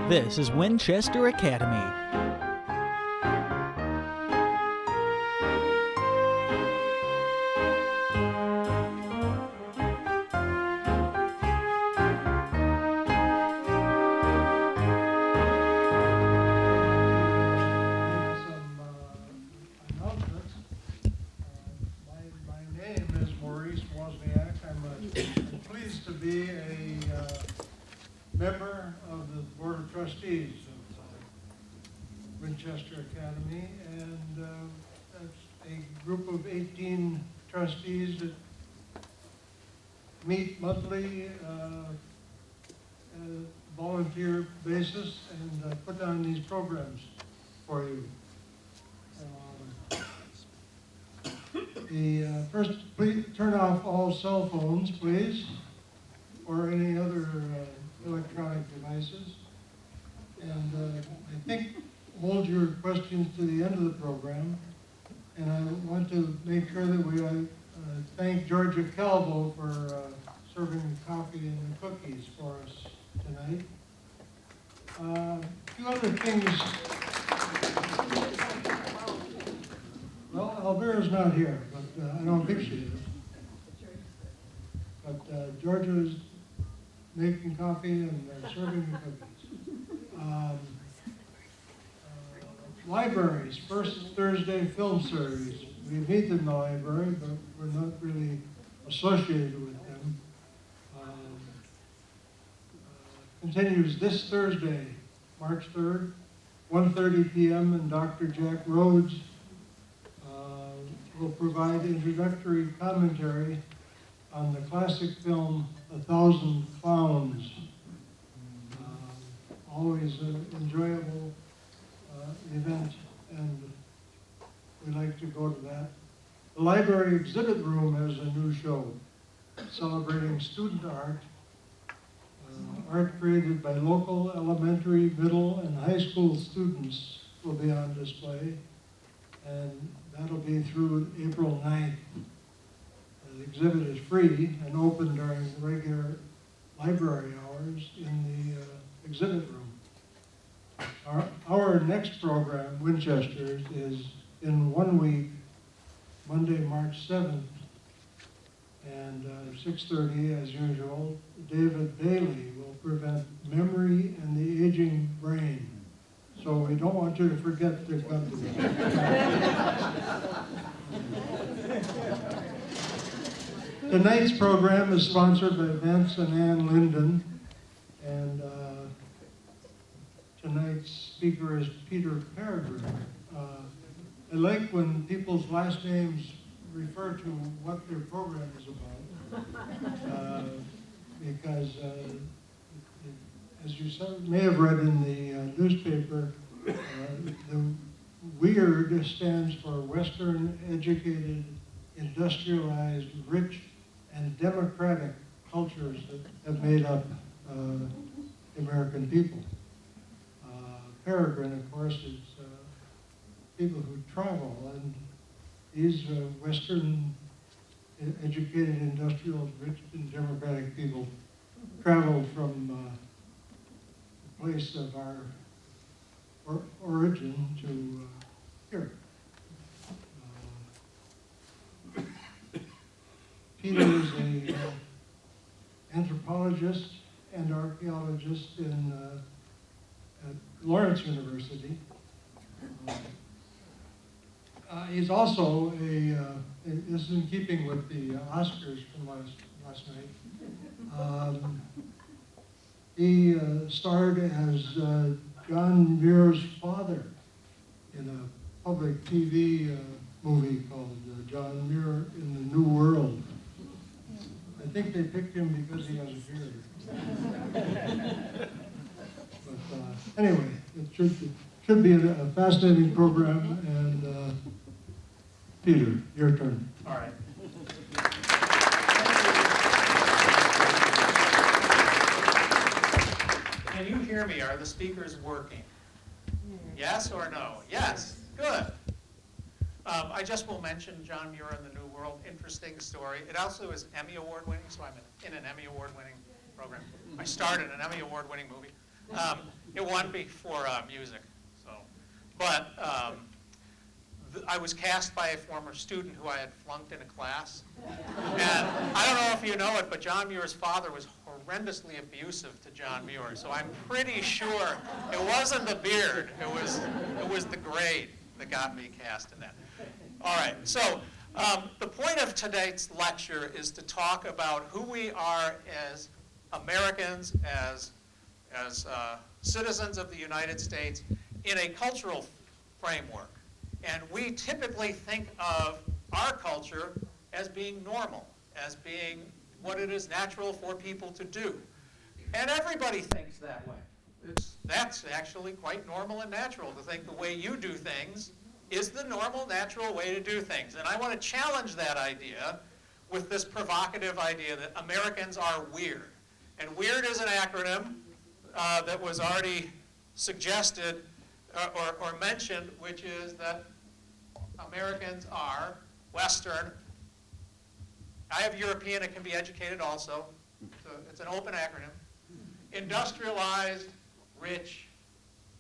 This is Winchester Academy. Member of the Board of Trustees of Winchester Academy, and that's a group of 18 trustees that meet monthly at a volunteer basis and put on these programs for you. First, please turn off all cell phones, please, or any other electronic devices, and I think hold your questions to the end of the program. And I want to make sure that we thank Georgia Calvo for serving the coffee and the cookies for us tonight. A few other things. Well, Elvira's not here, but I don't think she is. But Georgia is making coffee and serving the cookies. Libraries, first Thursday film series. We meet in the library, but we're not really associated with them. Continues this Thursday, March 3rd, 1:30 p.m. and Dr. Jack Rhodes will provide introductory commentary on the classic film, 1,000 Clowns. Always an enjoyable event, and we like to go to that. The library exhibit room has a new show celebrating student art. Art created by local elementary, middle, and high school students will be on display, and that'll be through April 9th. The exhibit is free and open during regular library hours in the exhibit room. Our next program, Winchester, is in 1 week, Monday, March 7th, and 6:30 as usual. David Bailey will present Memory and the Aging Brain. So we don't want you to forget to come to that. Tonight's program is sponsored by Vince and Ann Linden, and tonight's speaker is Peter Peregrine. I like when people's last names refer to what their program is about, because as you may have read in the newspaper, the WEIRD stands for Western Educated, Industrialized, Rich, and democratic cultures that have made up the American people. Peregrine, of course, is people who travel, and these Western educated, industrial, rich, and democratic people traveled from the place of our origin to here. Peter is an anthropologist and archaeologist at Lawrence University. He's also this is in keeping with the Oscars from last night. He starred as John Muir's father in a public TV movie called John Muir in the New World. I think they picked him because he has a beard. But anyway, it should be a fascinating program, and Peter, your turn. All right. Can you hear me? Are the speakers working? Yes or no? Yes. Good. I just will mention John Muir in the New World. Interesting story. It also is Emmy Award winning, so I'm in an Emmy Award winning program. I starred in an Emmy Award winning movie. It won me for music. So, but I was cast by a former student who I had flunked in a class. And I don't know if you know it, but John Muir's father was horrendously abusive to John Muir. So I'm pretty sure it wasn't the beard. It was the grade that got me cast in that. All right. So the point of today's lecture is to talk about who we are as Americans, as citizens of the United States in a cultural framework. And we typically think of our culture as being normal, as being what it is natural for people to do. And everybody thinks that way. That's actually quite normal and natural to think the way you do things is the normal, natural way to do things. And I want to challenge that idea with this provocative idea that Americans are weird. And weird is an acronym that was already suggested or mentioned, which is that Americans are Western. I have European, it can be educated also. So it's an open acronym. Industrialized, rich,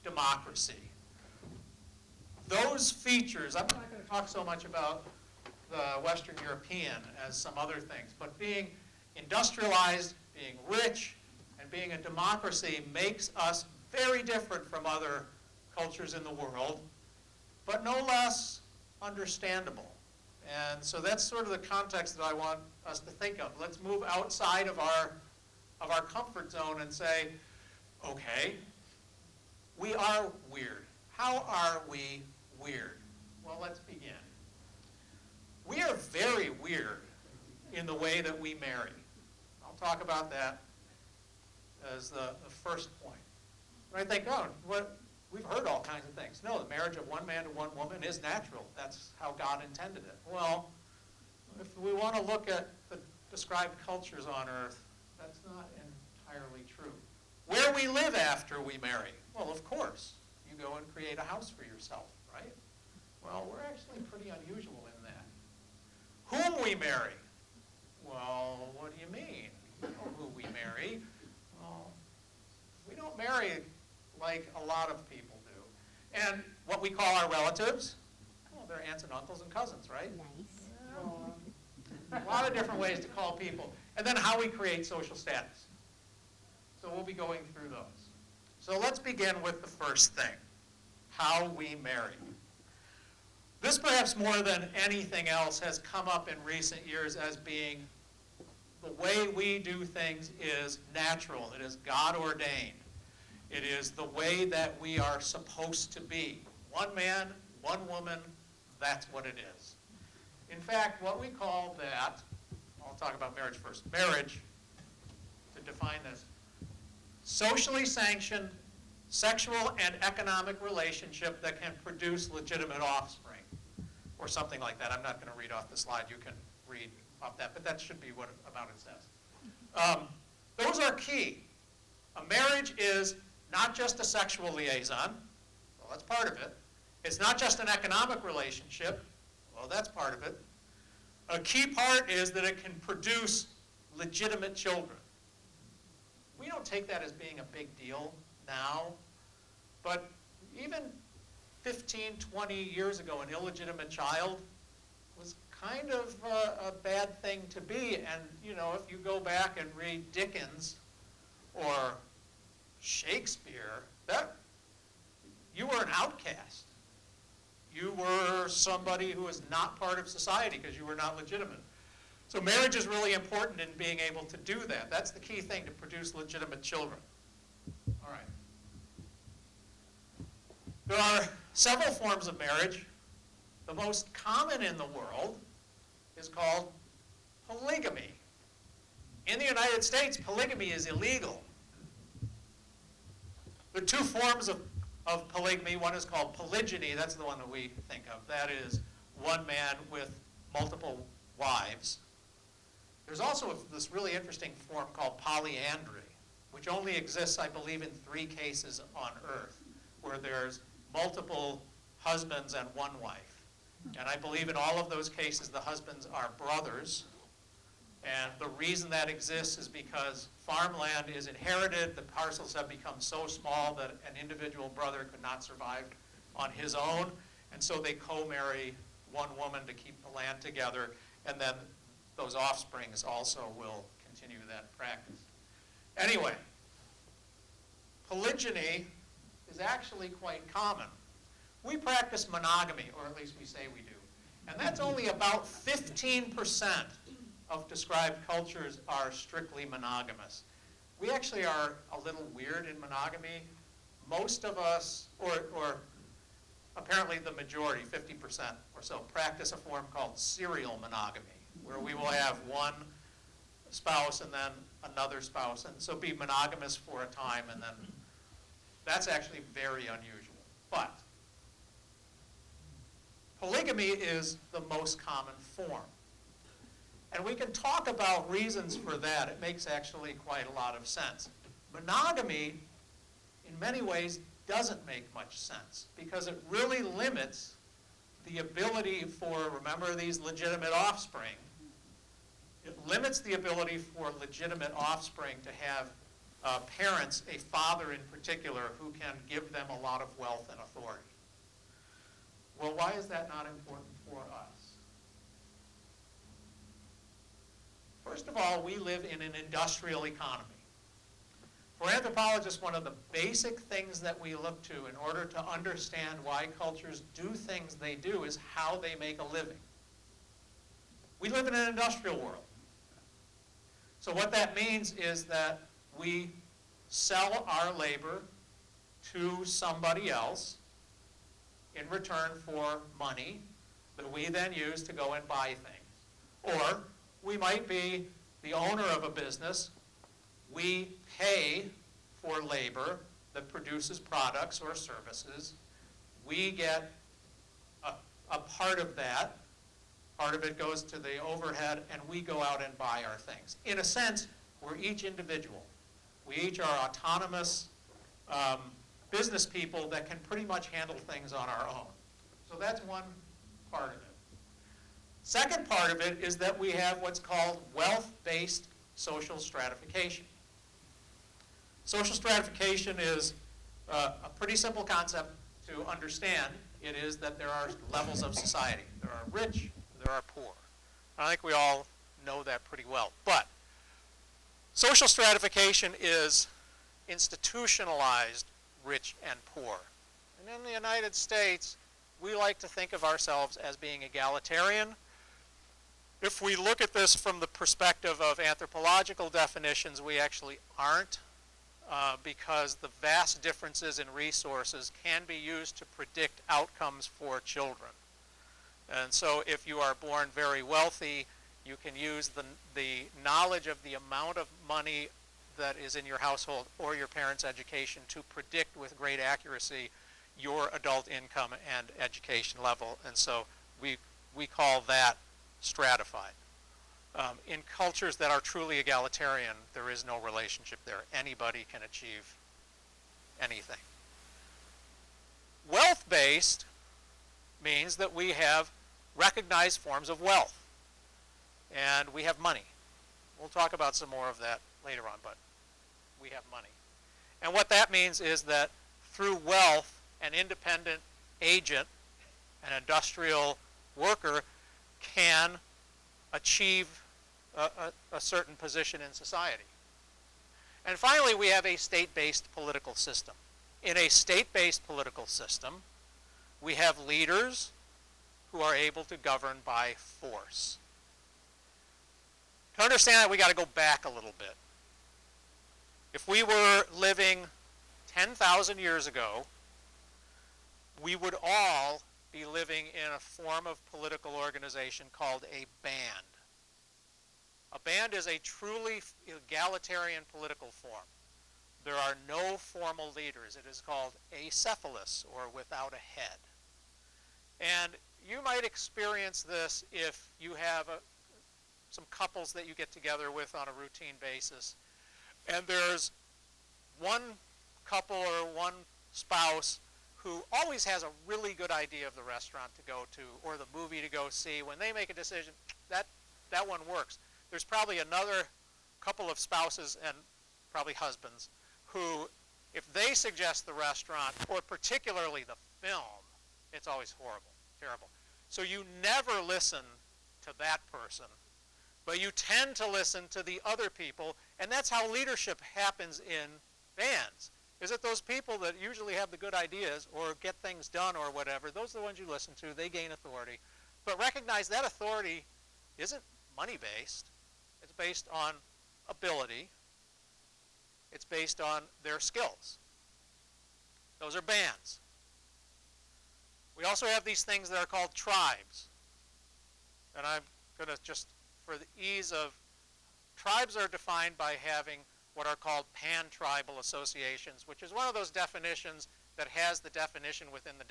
democracy. Those features, I'm not going to talk so much about the Western European as some other things, but being industrialized, being rich, and being a democracy makes us very different from other cultures in the world, but no less understandable. And so that's sort of the context that I want us to think of. Let's move outside of our comfort zone and say, okay, we are weird. How are we weird? Well, let's begin. We are very weird in the way that we marry. I'll talk about that as the first point. And I think, oh, we've heard all kinds of things. No, the marriage of one man to one woman is natural. That's how God intended it. Well, if we want to look at the described cultures on earth, that's not entirely true. Where we live after we marry? Well, of course. You go and create a house for yourself, right? Well, we're actually pretty unusual in that. Whom we marry? Well, what do you mean? You know who we marry. Well, we don't marry like a lot of people do. And what we call our relatives, well, they're aunts and uncles and cousins, right? Nice. A lot of different ways to call people. And then how we create social status. So we'll be going through those. So let's begin with the first thing, how we marry. This perhaps more than anything else has come up in recent years as being the way we do things is natural. It is God ordained. It is the way that we are supposed to be. One man, one woman, that's what it is. In fact, what we call that, I'll talk about marriage first. Marriage, to define this, socially sanctioned sexual and economic relationship that can produce legitimate offspring, or something like that. I'm not going to read off the slide. You can read off that, but that should be what about it says. Those are key. A marriage is not just a sexual liaison. Well, that's part of it. It's not just an economic relationship. Well, that's part of it. A key part is that it can produce legitimate children. We don't take that as being a big deal now, but even 15, 20 years ago, an illegitimate child was kind of a bad thing to be. And, you know, if you go back and read Dickens or Shakespeare, you were an outcast. You were somebody who was not part of society because you were not legitimate. So marriage is really important in being able to do that. That's the key thing, to produce legitimate children. All right. There are several forms of marriage. The most common in the world is called polygamy. In the United States, polygamy is illegal. There are two forms of polygamy. One is called polygyny. That's the one that we think of. That is one man with multiple wives. There's also this really interesting form called polyandry, which only exists, I believe, in 3 cases on Earth, where there's multiple husbands and one wife. And I believe in all of those cases, the husbands are brothers, And the reason that exists is because farmland is inherited. The parcels have become so small that an individual brother could not survive on his own. And so they co-marry one woman to keep the land together. And then those offsprings also will continue that practice. Anyway, polygyny is actually quite common. We practice monogamy, or at least we say we do. And that's only about 15% of described cultures are strictly monogamous. We actually are a little weird in monogamy. Most of us, or apparently the majority, 50% or so, practice a form called serial monogamy, where we will have one spouse and then another spouse, and so be monogamous for a time, and then that's actually very unusual. But polygamy is the most common form. And we can talk about reasons for that. It makes actually quite a lot of sense. Monogamy, in many ways, doesn't make much sense because it really limits the ability for, remember these legitimate offspring, it limits the ability for legitimate offspring to have parents, a father in particular, who can give them a lot of wealth and authority. Well, why is that not important for us? First of all, we live in an industrial economy. For anthropologists, one of the basic things that we look to in order to understand why cultures do things they do is how they make a living. We live in an industrial world. So what that means is that we sell our labor to somebody else in return for money that we then use to go and buy things. Or we might be the owner of a business. We pay for labor that produces products or services. We get a part of that. Part of it goes to the overhead, and we go out and buy our things. In a sense, we're each individual. We each are autonomous business people that can pretty much handle things on our own. So that's one part of it. Second part of it is that we have what's called wealth-based social stratification. Social stratification is a pretty simple concept to understand. It is that there are levels of society. There are rich, there are poor. I think we all know that pretty well. But social stratification is institutionalized rich and poor. And in the United States, we like to think of ourselves as being egalitarian. If we look at this from the perspective of anthropological definitions, we actually aren't, because the vast differences in resources can be used to predict outcomes for children. And so if you are born very wealthy, you can use the knowledge of the amount of money that is in your household or your parents' education to predict with great accuracy your adult income and education level. And so we call that stratified. In cultures that are truly egalitarian, there is no relationship there. Anybody can achieve anything. Wealth-based means that we have recognized forms of wealth, and we have money. We'll talk about some more of that later on, but we have money. And what that means is that through wealth, an independent agent, an industrial worker, can achieve a certain position in society. And finally, we have a state-based political system. In a state-based political system, we have leaders who are able to govern by force. To understand that, we got to go back a little bit. If we were living 10,000 years ago, we would all be living in a form of political organization called a band. A band is a truly egalitarian political form. There are no formal leaders. It is called acephalous, or without a head. And you might experience this if you have some couples that you get together with on a routine basis, and there's one couple or one spouse who always has a really good idea of the restaurant to go to or the movie to go see. When they make a decision, that one works. there's probably another couple of spouses and probably husbands who, if they suggest the restaurant, or particularly the film, it's always horrible, terrible. So you never listen to that person, but you tend to listen to the other people, and that's how leadership happens in bands. Is that those people that usually have the good ideas or get things done or whatever, those are the ones you listen to, they gain authority. But recognize that authority isn't money-based. It's based on ability. It's based on their skills. Those are bands. We also have these things that are called tribes. And I'm going to just, for the ease of, tribes are defined by having what are called pan-tribal associations, which is one of those definitions that has the definition within the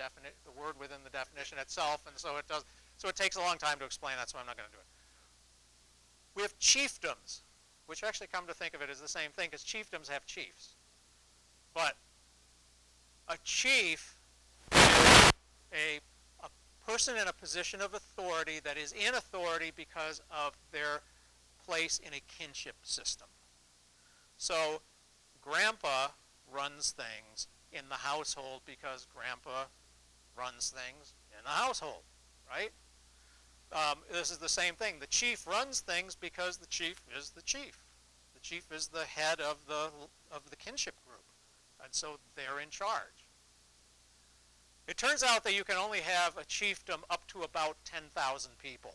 word within the definition itself, and so it does. So it takes a long time to explain that, so I'm not going to do it. We have chiefdoms, which actually, come to think of it, is the same thing, because chiefdoms have chiefs. But a chief is a person in a position of authority that is in authority because of their place in a kinship system. So grandpa runs things in the household because grandpa runs things in the household, right? This is the same thing. The chief runs things because the chief is the chief. The chief is the head of the kinship group, and so they're in charge. It turns out that you can only have a chiefdom up to about 10,000 people.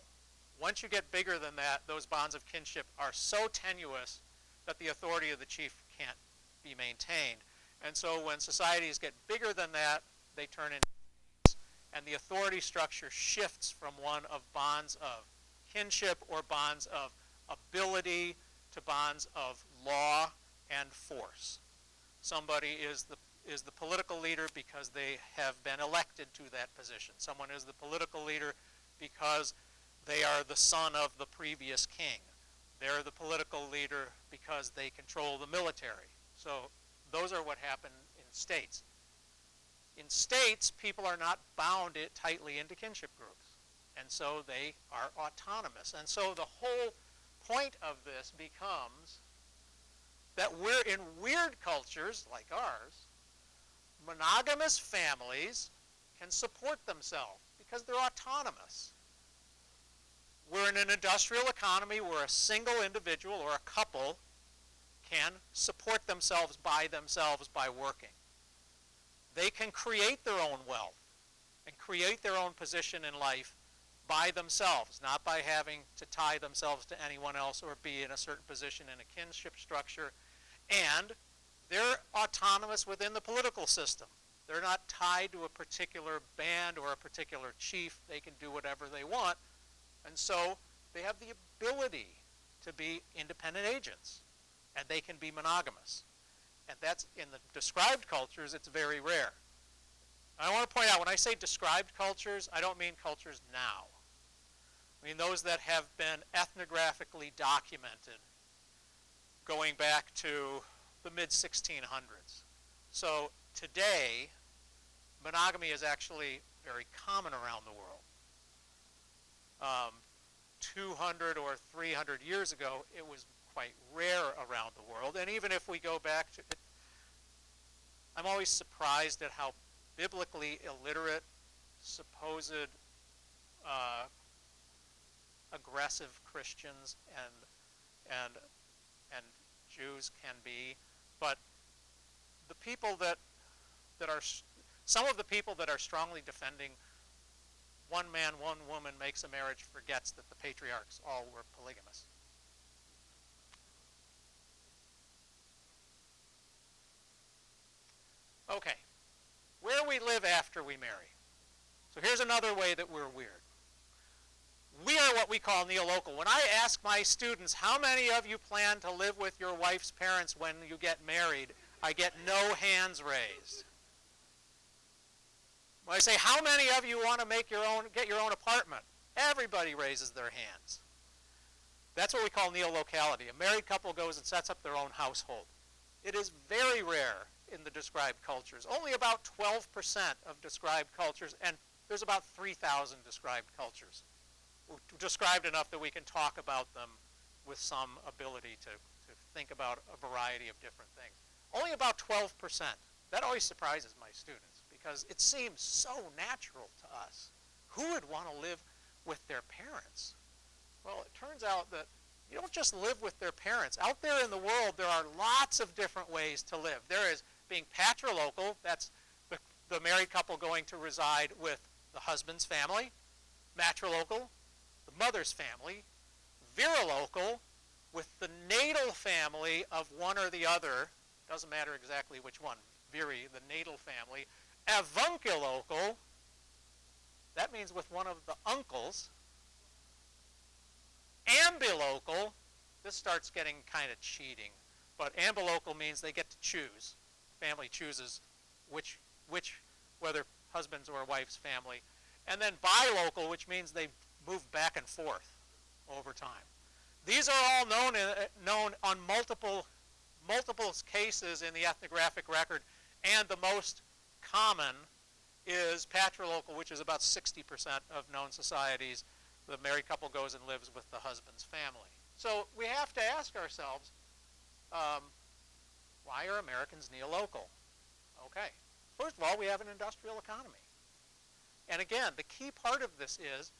Once you get bigger than that, those bonds of kinship are so tenuous that the authority of the chief can't be maintained. And so when societies get bigger than that, they turn into states, and the authority structure shifts from one of bonds of kinship or bonds of ability to bonds of law and force. Somebody is the political leader because they have been elected to that position. Someone is the political leader because they are the son of the previous king. They're the political leader because they control the military. So those are what happen in states. In states, people are not bound tightly into kinship groups. And so they are autonomous. And so the whole point of this becomes that we're in weird cultures like ours, monogamous families can support themselves because they're autonomous. We're in an industrial economy where a single individual or a couple can support themselves by working. They can create their own wealth and create their own position in life by themselves, not by having to tie themselves to anyone else or be in a certain position in a kinship structure. And they're autonomous within the political system. They're not tied to a particular band or a particular chief. They can do whatever they want. And so they have the ability to be independent agents, and they can be monogamous. And that's, in the described cultures, it's very rare. I want to point out, when I say described cultures, I don't mean cultures now. I mean those that have been ethnographically documented going back to the mid-1600s. So today, monogamy is actually very common around the world. 200 or 300 years ago, it was quite rare around the world. And even if we go back to it, I'm always surprised at how biblically illiterate supposed aggressive Christians and Jews can be. But the people that are, some of the people that are strongly defending one man, one woman makes a marriage forgets that the patriarchs all were polygamous. Okay, where we live after we marry. So here's another way that we're weird. We are what we call neolocal. When I ask my students, how many of you plan to live with your wife's parents when you get married, I get no hands raised. When I say, how many of you want to get your own apartment? Everybody raises their hands. That's what we call neolocality. A married couple goes and sets up their own household. It is very rare in the described cultures. Only about 12% of described cultures, and there's about 3,000 described cultures. Described enough that we can talk about them with some ability to think about a variety of different things. Only about 12%. That always surprises my students because it seems so natural to us. Who would want to live with their parents? Well, it turns out that you don't just live with their parents. Out there in the world, there are lots of different ways to live. There is being patrilocal, that's the married couple going to reside with the husband's family. Matrilocal, the mother's family. Virilocal, with the natal family of one or the other. Doesn't matter exactly which one. Viri, the natal family. Avunculocal, that means with one of the uncles. Ambilocal, this starts getting kind of cheating, but ambilocal means they get to choose. Family chooses whether husband's or wife's family. And then bilocal, which means they move back and forth over time. These are all known on multiple cases in the ethnographic record, and the most common is patrilocal, which is about 60% of known societies. The married couple goes and lives with the husband's family. So we have to ask ourselves, why are Americans neolocal? Okay. First of all, we have an industrial economy. And again, the key part of this is,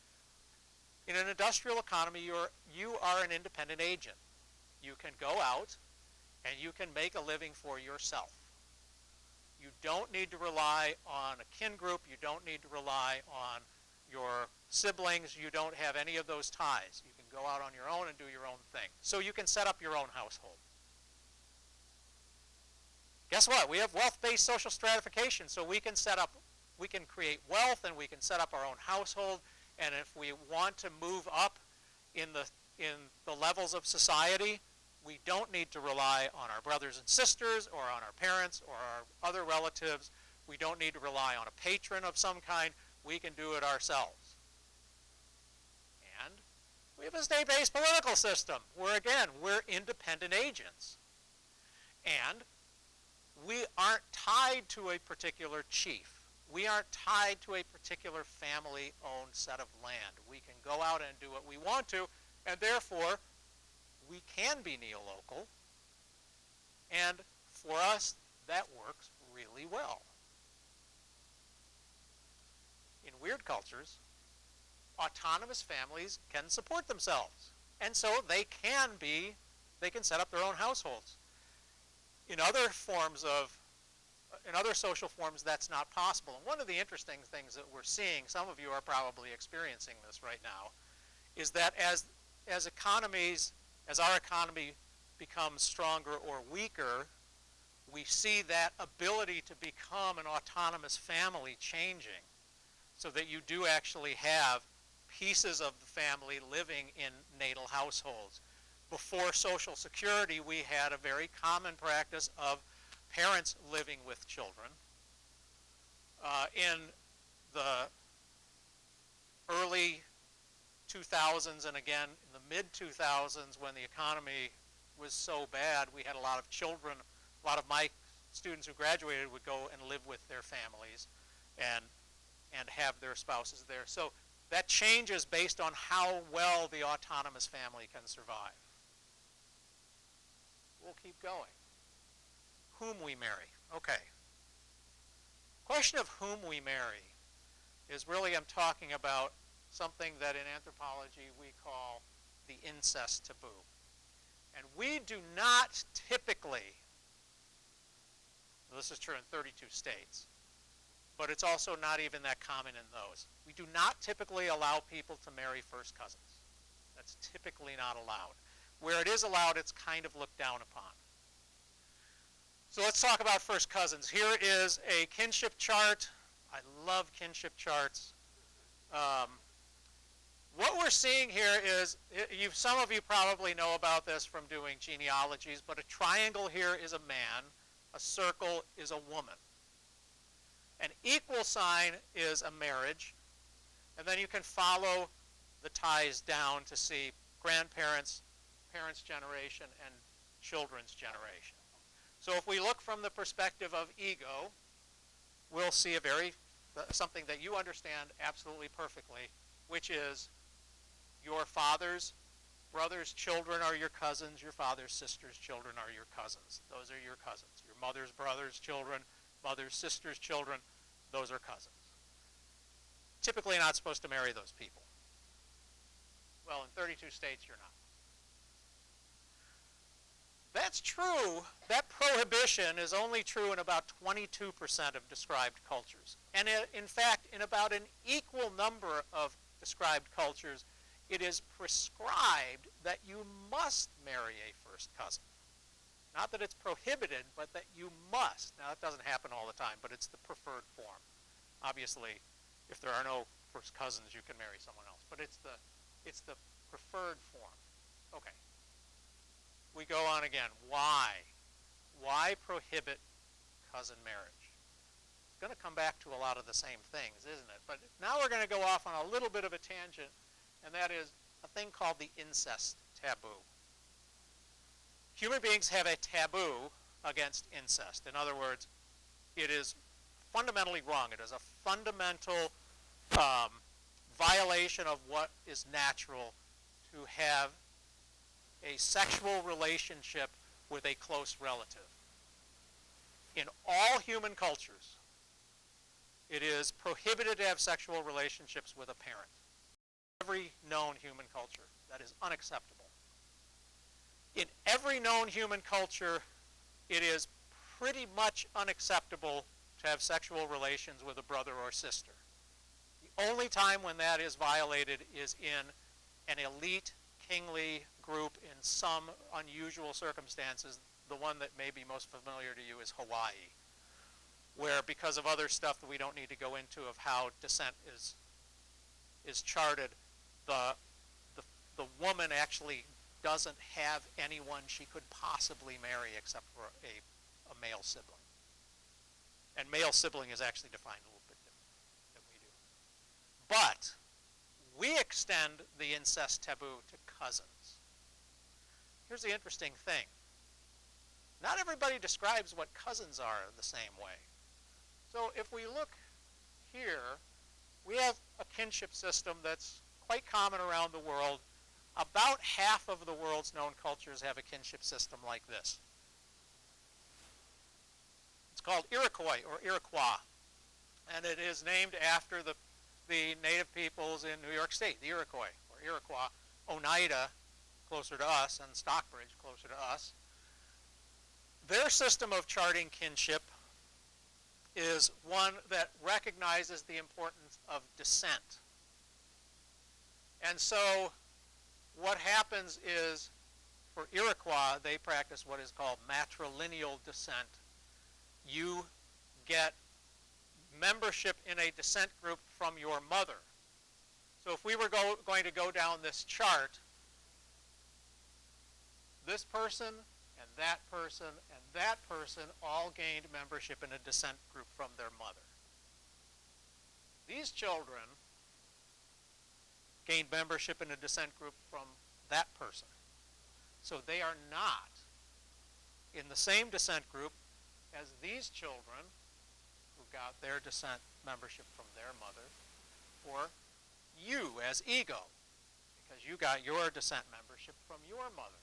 in an industrial economy, you are an independent agent. You can go out and you can make a living for yourself. You don't need to rely on a kin group. You don't need to rely on your siblings. You don't have any of those ties. You can go out on your own and do your own thing. So you can set up your own household. Guess what? We have wealth-based social stratification, so we can create wealth and we can set up our own household. And if we want to move up in the levels of society, we don't need to rely on our brothers and sisters or on our parents or our other relatives. We don't need to rely on a patron of some kind. We can do it ourselves. And we have a state-based political system where, again, we're independent agents. And we aren't tied to a particular chief. We aren't tied to a particular family-owned set of land. We can go out and do what we want to, and therefore, we can be neolocal. And for us, that works really well. In weird cultures, autonomous families can support themselves. And so they can set up their own households. In other social forms, that's not possible. And one of the interesting things that we're seeing, some of you are probably experiencing this right now, is that as our economy becomes stronger or weaker, we see that ability to become an autonomous family changing, so that you do actually have pieces of the family living in natal households. Before Social Security, we had a very common practice of parents living with children. In the early 2000s and again in the mid-2000s, when the economy was so bad, we had a lot of children. A lot of my students who graduated would go and live with their families and have their spouses there. So that changes based on how well the autonomous family can survive. We'll keep going. Whom we marry. Okay. Question of whom we marry is really, I'm talking about something that in anthropology we call the incest taboo. And we do not typically, this is true in 32 states, but it's also not even that common in those. We do not typically allow people to marry first cousins. That's typically not allowed. Where it is allowed, it's kind of looked down upon. So let's talk about first cousins. Here is a kinship chart. I love kinship charts. What we're seeing here is, some of you probably know about this from doing genealogies, but a triangle here is a man, a circle is a woman. An equal sign is a marriage, and then you can follow the ties down to see grandparents, parents' generation, and children's generation. So if we look from the perspective of ego, we'll see something that you understand absolutely perfectly, which is your father's brother's children are your cousins. Your father's sister's children are your cousins. Those are your cousins. Your mother's brother's children, mother's sister's children, those are cousins. Typically not supposed to marry those people. Well, in 32 states, you're not. That's true. That prohibition is only true in about 22% of described cultures. And in fact, in about an equal number of described cultures, it is prescribed that you must marry a first cousin. Not that it's prohibited, but that you must. Now, that doesn't happen all the time, but it's the preferred form. Obviously, if there are no first cousins, you can marry someone else. But it's the preferred form. Okay. We go on again. Why? Why prohibit cousin marriage? It's going to come back to a lot of the same things, isn't it? But now we're going to go off on a little bit of a tangent, and that is a thing called the incest taboo. Human beings have a taboo against incest. In other words, it is fundamentally wrong. It is a fundamental violation of what is natural to have a sexual relationship with a close relative. In all human cultures, it is prohibited to have sexual relationships with a parent. Every known human culture, that is unacceptable. In every known human culture, it is pretty much unacceptable to have sexual relations with a brother or sister. The only time when that is violated is in an elite kingly group in some unusual circumstances. The one that may be most familiar to you is Hawaii, where because of other stuff that we don't need to go into of how descent is charted, the woman actually doesn't have anyone she could possibly marry except for a male sibling. And male sibling is actually defined a little bit different than we do. But we extend the incest taboo to cousins. Here's the interesting thing. Not everybody describes what cousins are the same way. So if we look here, we have a kinship system that's quite common around the world. About half of the world's known cultures have a kinship system like this. It's called Iroquois or Iroquois, and it is named after the native peoples in New York State, the Iroquois or Iroquois, Oneida, closer to us, and Stockbridge, closer to us. Their system of charting kinship is one that recognizes the importance of descent. And so what happens is, for Iroquois, they practice what is called matrilineal descent. You get membership in a descent group from your mother. So if we were going to go down this chart, this person and that person and that person all gained membership in a descent group from their mother. These children gained membership in a descent group from that person. So they are not in the same descent group as these children who got their descent membership from their mother, or you as ego, because you got your descent membership from your mother.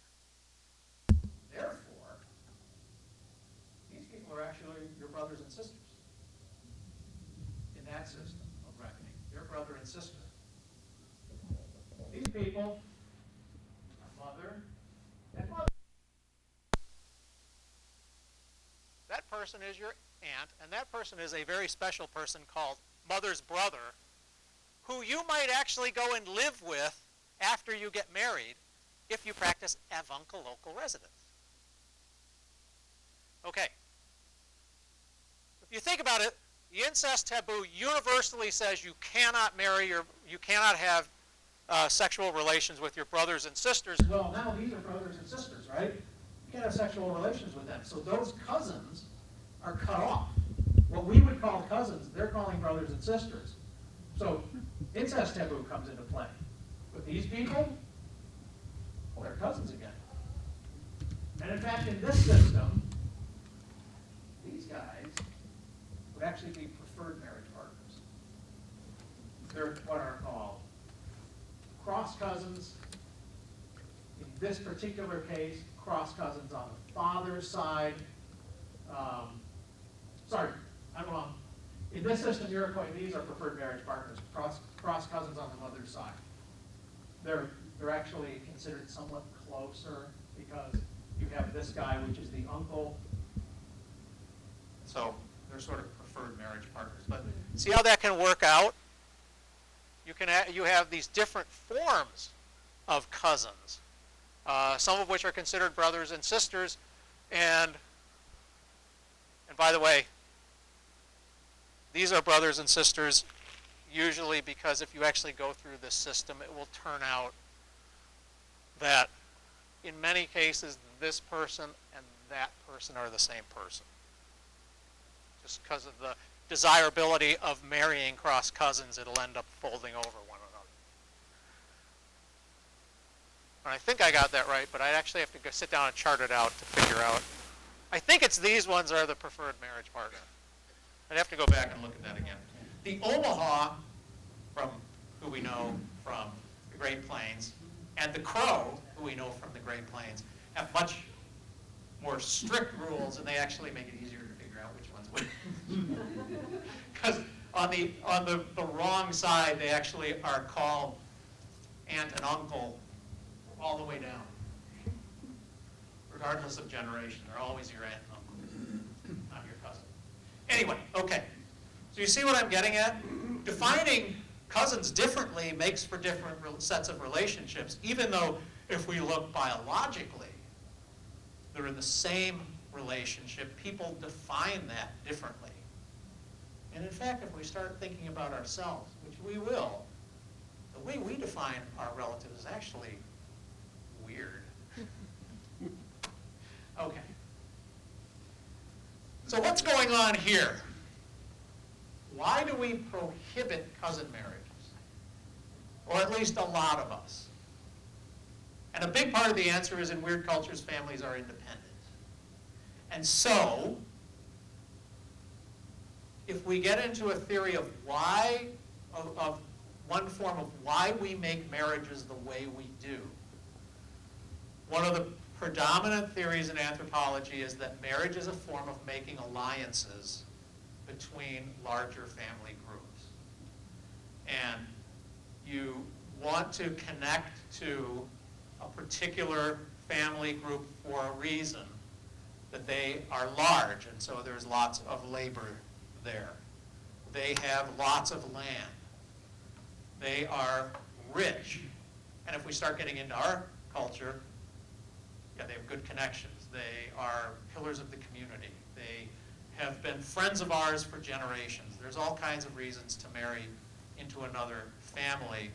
Therefore, these people are actually your brothers and sisters in that system of reckoning. Your brother and sister. These people are mother and mother. That person is your aunt, and that person is a very special person called mother's brother, who you might actually go and live with after you get married if you practice avuncle local residence. Okay. If you think about it, the incest taboo universally says you cannot marry you cannot have sexual relations with your brothers and sisters. Well, now these are brothers and sisters, right? You can't have sexual relations with them. So those cousins are cut off. What we would call cousins, they're calling brothers and sisters. So incest taboo comes into play. With these people, well, they're cousins again. And in fact, in this system, these guys would actually be preferred marriage partners. They're what are called cross cousins this particular case, cross cousins on the father's side. Sorry, I'm wrong. In this system, these are preferred marriage partners, cross cousins on the mother's side. They're actually considered somewhat closer because you have this guy, which is the uncle. So they're sort of preferred marriage partners. But see how that can work out? You have these different forms of cousins, some of which are considered brothers and sisters. And by the way, these are brothers and sisters usually because if you actually go through this system, it will turn out that in many cases, this person and that person are the same person. Just because of the desirability of marrying cross cousins, it'll end up folding over one another. And I think I got that right, but I actually have to go sit down and chart it out to figure out. I think it's these ones are the preferred marriage partner. I'd have to go back and look at that again. The Omaha, from who we know from the Great Plains, and the Crow, who we know from the Great Plains, have much more strict rules, and they actually make it easier to figure out which one's which. Because on the wrong side, they actually are called aunt and uncle all the way down. Regardless of generation, they're always your aunt and uncle, not your cousin. Anyway, okay. So you see what I'm getting at? Defining cousins differently makes for different sets of relationships, even though if we look biologically, they're in the same relationship. People define that differently. And in fact, if we start thinking about ourselves, which we will, the way we define our relatives is actually weird. Okay. So what's going on here? Why do we prohibit cousin marriages? Or at least a lot of us. And a big part of the answer is in weird cultures, families are independent. And so, if we get into a theory of why, of one form of why we make marriages the way we do, one of the predominant theories in anthropology is that marriage is a form of making alliances between larger family groups. And you want to connect to a particular family group for a reason, that they are large, and so there's lots of labor there. They have lots of land. They are rich. And if we start getting into our culture, yeah, they have good connections. They are pillars of the community. They have been friends of ours for generations. There's all kinds of reasons to marry into another family.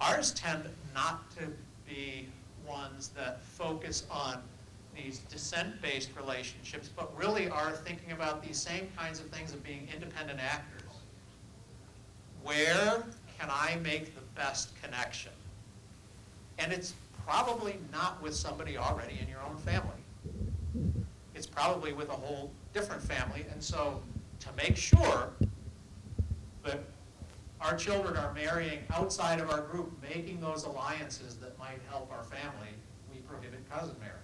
Ours tend not to be ones that focus on these descent-based relationships, but really are thinking about these same kinds of things of being independent actors. Where can I make the best connection? And it's probably not with somebody already in your own family. It's probably with a whole different family. And so to make sure that our children are marrying outside of our group, making those alliances that might help our family, we prohibit cousin marriage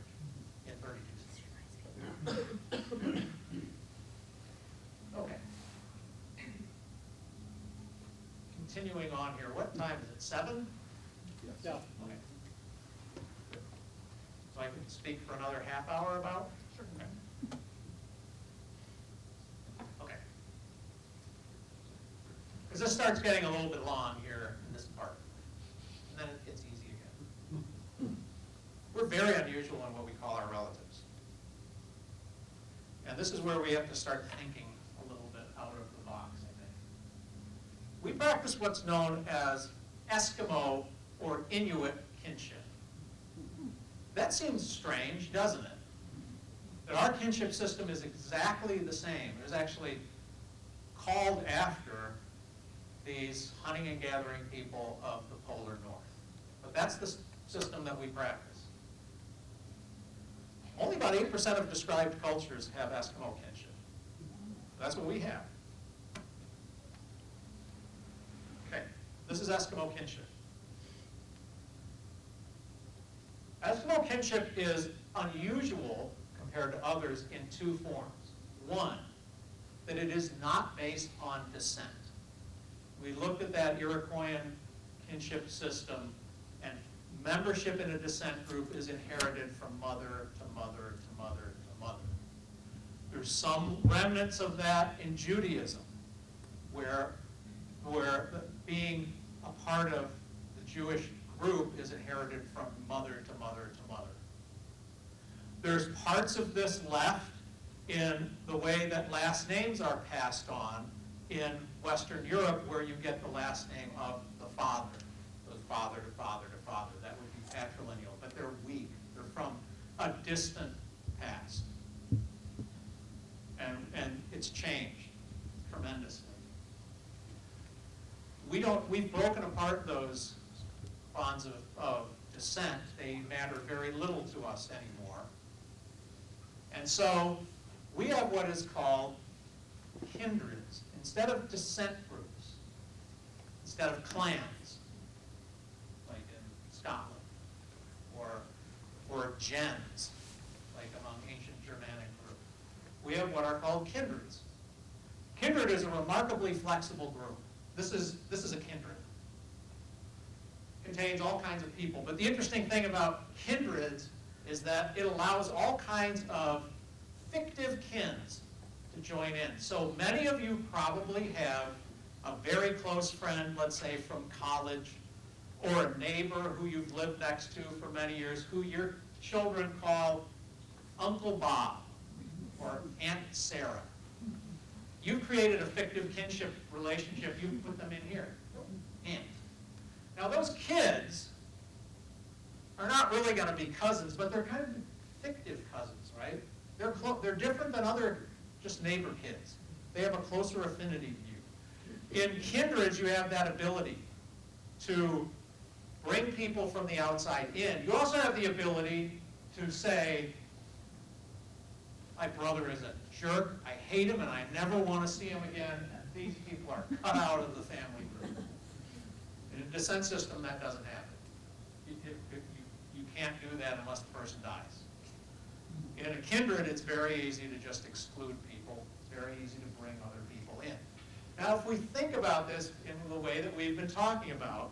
in 32 states. Okay. Continuing on here, what time is it, 7? Yes. Yeah. Okay. So I can speak for another half hour about? Sure. Okay. Okay. Because this starts getting a little bit long here in this part. And then it gets easy again. We're very unusual in what we call our relatives. And this is where we have to start thinking a little bit out of the box, I think. We practice what's known as Eskimo or Inuit kinship. That seems strange, doesn't it? That our kinship system is exactly the same. It was actually called after these hunting and gathering people of the polar north. But that's the system that we practice. Only about 8% of described cultures have Eskimo kinship. That's what we have. Okay, this is Eskimo kinship. Eskimo kinship is unusual compared to others in two forms. One, that it is not based on descent. We looked at that Iroquoian kinship system, and membership in a descent group is inherited from mother to mother to mother to mother. There's some remnants of that in Judaism, where being a part of the Jewish group is inherited from mother to mother to mother. There's parts of this left in the way that last names are passed on in Western Europe, where you get the last name of the father. So father to father to father. That would be patrilineal, but they're weak. They're from a distant past. And it's changed tremendously. We've broken apart those bonds of descent. They matter very little to us anymore. And so we have what is called kindreds. Instead of descent groups, instead of clans, like in Scotland, or gens, like among ancient Germanic groups, we have what are called kindreds. Kindred is a remarkably flexible group. This is a kindred. Contains all kinds of people. But the interesting thing about kindreds is that it allows all kinds of fictive kins to join in. So many of you probably have a very close friend, let's say from college, or a neighbor who you've lived next to for many years, who your children call Uncle Bob or Aunt Sarah. You've created a fictive kinship relationship. You put them in here. Aunt. Now those kids are not really going to be cousins, but they're kind of fictive cousins, right? They're different than other just neighbor kids. They have a closer affinity to you. In kindreds, you have that ability to bring people from the outside in. You also have the ability to say, my brother is a jerk, I hate him, and I never want to see him again, and these people are cut out of the family group. In a descent system, that doesn't happen. You can't do that unless the person dies. In a kindred, it's very easy to just exclude people. It's very easy to bring other people in. Now, if we think about this in the way that we've been talking about,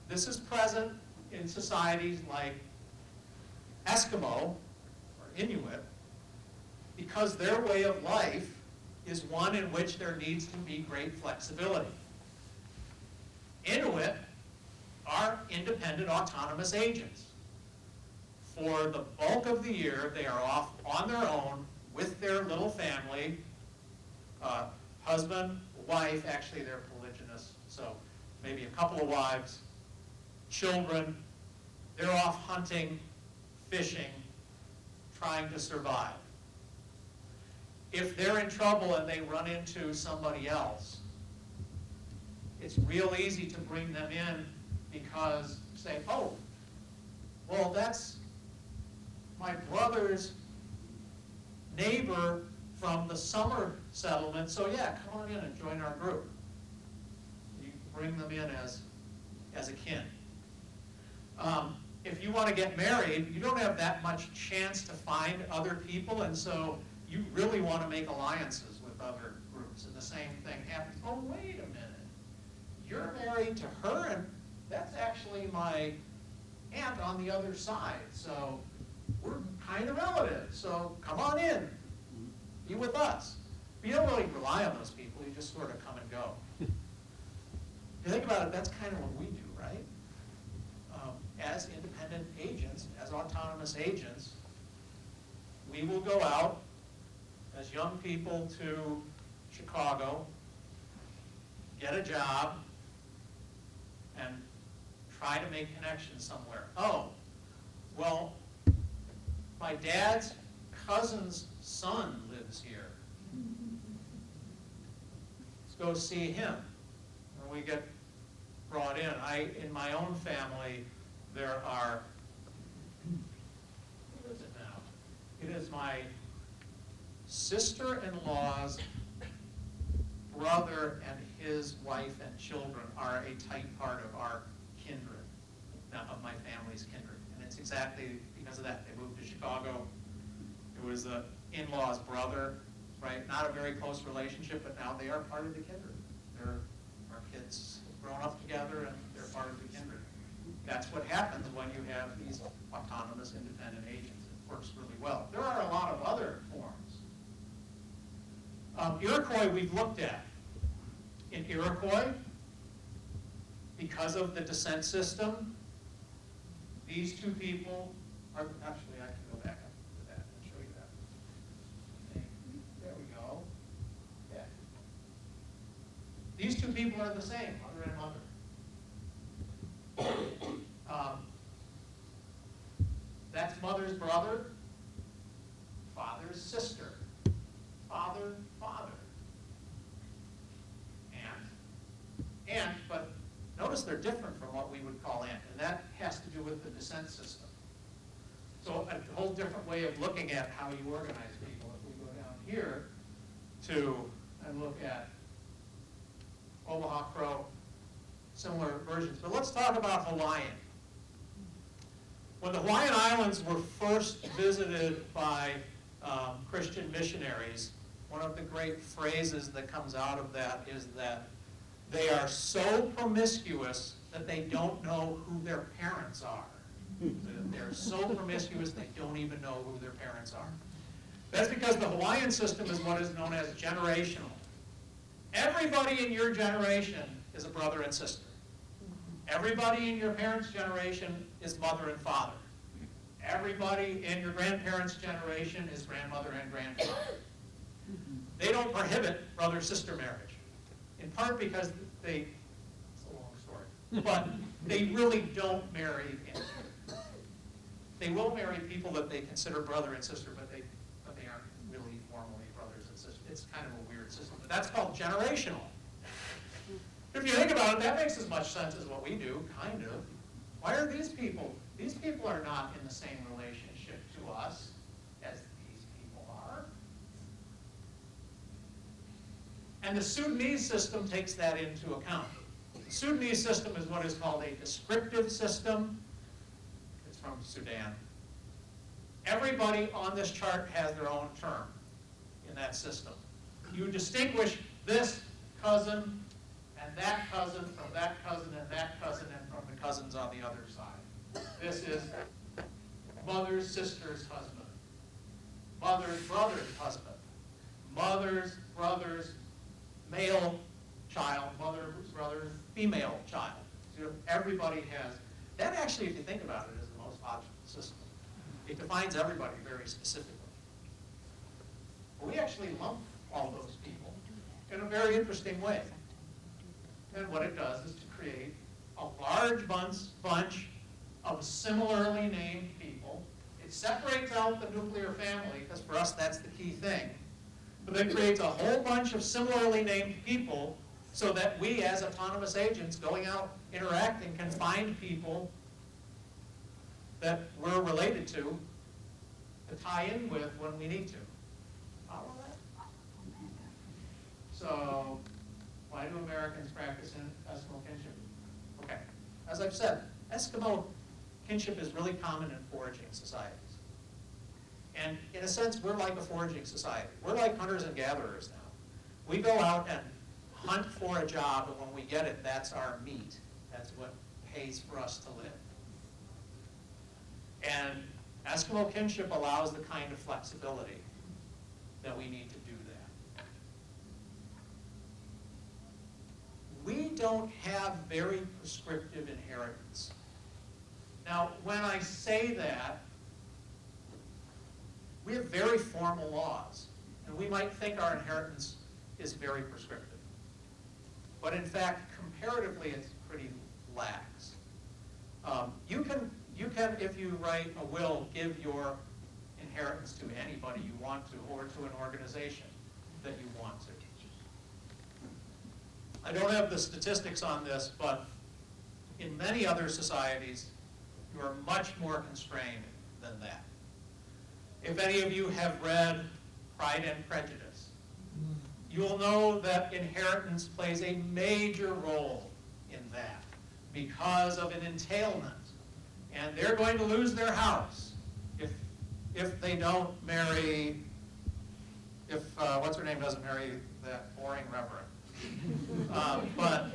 this is present in societies like Eskimo or Inuit, because their way of life is one in which there needs to be great flexibility. Inuit are independent, autonomous agents. For the bulk of the year, they are off on their own with their little family, husband, wife, actually they're polygynous, so maybe a couple of wives, children. They're off hunting, fishing, trying to survive. If they're in trouble and they run into somebody else, it's real easy to bring them in because say, oh, well, that's my brother's neighbor from the summer settlement, so yeah, come on in and join our group. You bring them in as a kin. If you want to get married, you don't have that much chance to find other people, and so you really want to make alliances with other groups. And the same thing happens. Oh, wait a minute. You're married to her, and that's actually my aunt on the other side. So we're kind of relatives. So come on in. Be with us. But you don't really rely on those people. You just sort of come and go. If you think about it, that's kind of what we do, right? As independent agents, as autonomous agents, we will go out as young people to Chicago, get a job, and try to make connections somewhere. Oh, well, my dad's cousin's son lives here. Let's go see him. And we get brought in. In my own family, there are, what is it now? It is my sister-in-law's brother and his wife and children are a tight part of our kindred, of my family's kindred. And it's exactly because of that. They moved to Chicago. It was the in-law's brother, right? Not a very close relationship, but now they are part of the kindred. Our kids have grown up together and they're part of the kindred. That's what happens when you have these autonomous, independent agents. It works really well. There are a lot of other forms. Iroquois we've looked at. In Iroquois, because of the descent system, these two people are, actually I can go back up to that and show you that. There we go. Yeah. These two people are the same, mother and mother. That's mother's brother, father's sister, father, father. Aunt, but notice they're different from what we would call aunt, and that has to do with the descent system. So a whole different way of looking at how you organize people. If we go down here and look at Omaha Crow, similar versions. But let's talk about Hawaiian. When the Hawaiian Islands were first visited by Christian missionaries, one of the great phrases that comes out of that is that they are so promiscuous that they don't know who their parents are. They're so promiscuous they don't even know who their parents are. That's because the Hawaiian system is what is known as generational. Everybody in your generation is a brother and sister. Everybody in your parents' generation is mother and father. Everybody in your grandparents' generation is grandmother and grandfather. They don't prohibit brother-sister marriage, in part because it's a long story, but they really don't marry in. They will marry people that they consider brother and sister, but they aren't really formally brothers and sisters. It's kind of a weird system, but that's called generational. If you think about it, that makes as much sense as what we do, kind of. Why are these people? These people are not in the same relationship to us as these people are. And the Sudanese system takes that into account. The Sudanese system is what is called a descriptive system. It's from Sudan. Everybody on this chart has their own term in that system. You distinguish this cousin and that cousin from that cousin and that cousin and from the cousins on the other side. This is mother's sister's husband, mother's brother's husband, mother's brother's male child, mother's brother's female child. So everybody has, that actually, if you think about it, is the most logical system. It defines everybody very specifically. But we actually lump all those people in a very interesting way. And what it does is to create a large bunch of similarly named people. It separates out the nuclear family, because for us that's the key thing. But then creates a whole bunch of similarly named people so that we as autonomous agents going out interacting can find people that we're related to tie in with when we need to. Follow that? So, why do Americans practice Eskimo kinship? Okay, as I've said, Eskimo kinship is really common in foraging societies. And in a sense, we're like a foraging society. We're like hunters and gatherers now. We go out and hunt for a job, and when we get it, that's our meat. That's what pays for us to live. And Eskimo kinship allows the kind of flexibility that we need to do that. We don't have very prescriptive inheritance. Now, when I say that, we have very formal laws, and we might think our inheritance is very prescriptive. But in fact, comparatively, it's pretty lax. You can, if you write a will, give your inheritance to anybody you want to, or to an organization that you want to. I don't have the statistics on this, but in many other societies, you are much more constrained than that. If any of you have read Pride and Prejudice, you'll know that inheritance plays a major role in that because of an entailment. And they're going to lose their house. if they don't marry, if what's her name doesn't marry that boring reverend. But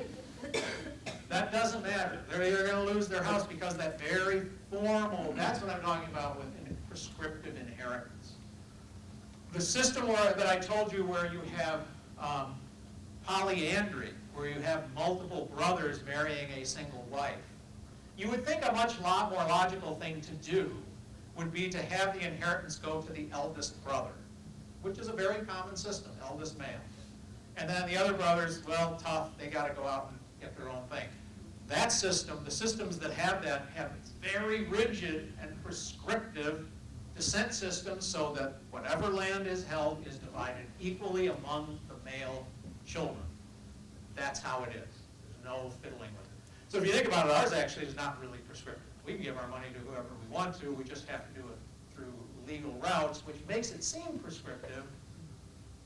that doesn't matter. They're either going to lose their house because that very formal, that's what I'm talking about with prescriptive inheritance. The system that I told you where you have polyandry, where you have multiple brothers marrying a single wife, you would think a much more logical thing to do would be to have the inheritance go to the eldest brother, which is a very common system, eldest male. And then the other brothers, well, tough, they got to go out and get their own thing. That system, the systems that have that, have very rigid and prescriptive descent systems so that whatever land is held is divided equally among the male children. That's how it is. There's no fiddling with it. So if you think about it, ours actually is not really prescriptive. We can give our money to whoever we want to. We just have to do it through legal routes, which makes it seem prescriptive,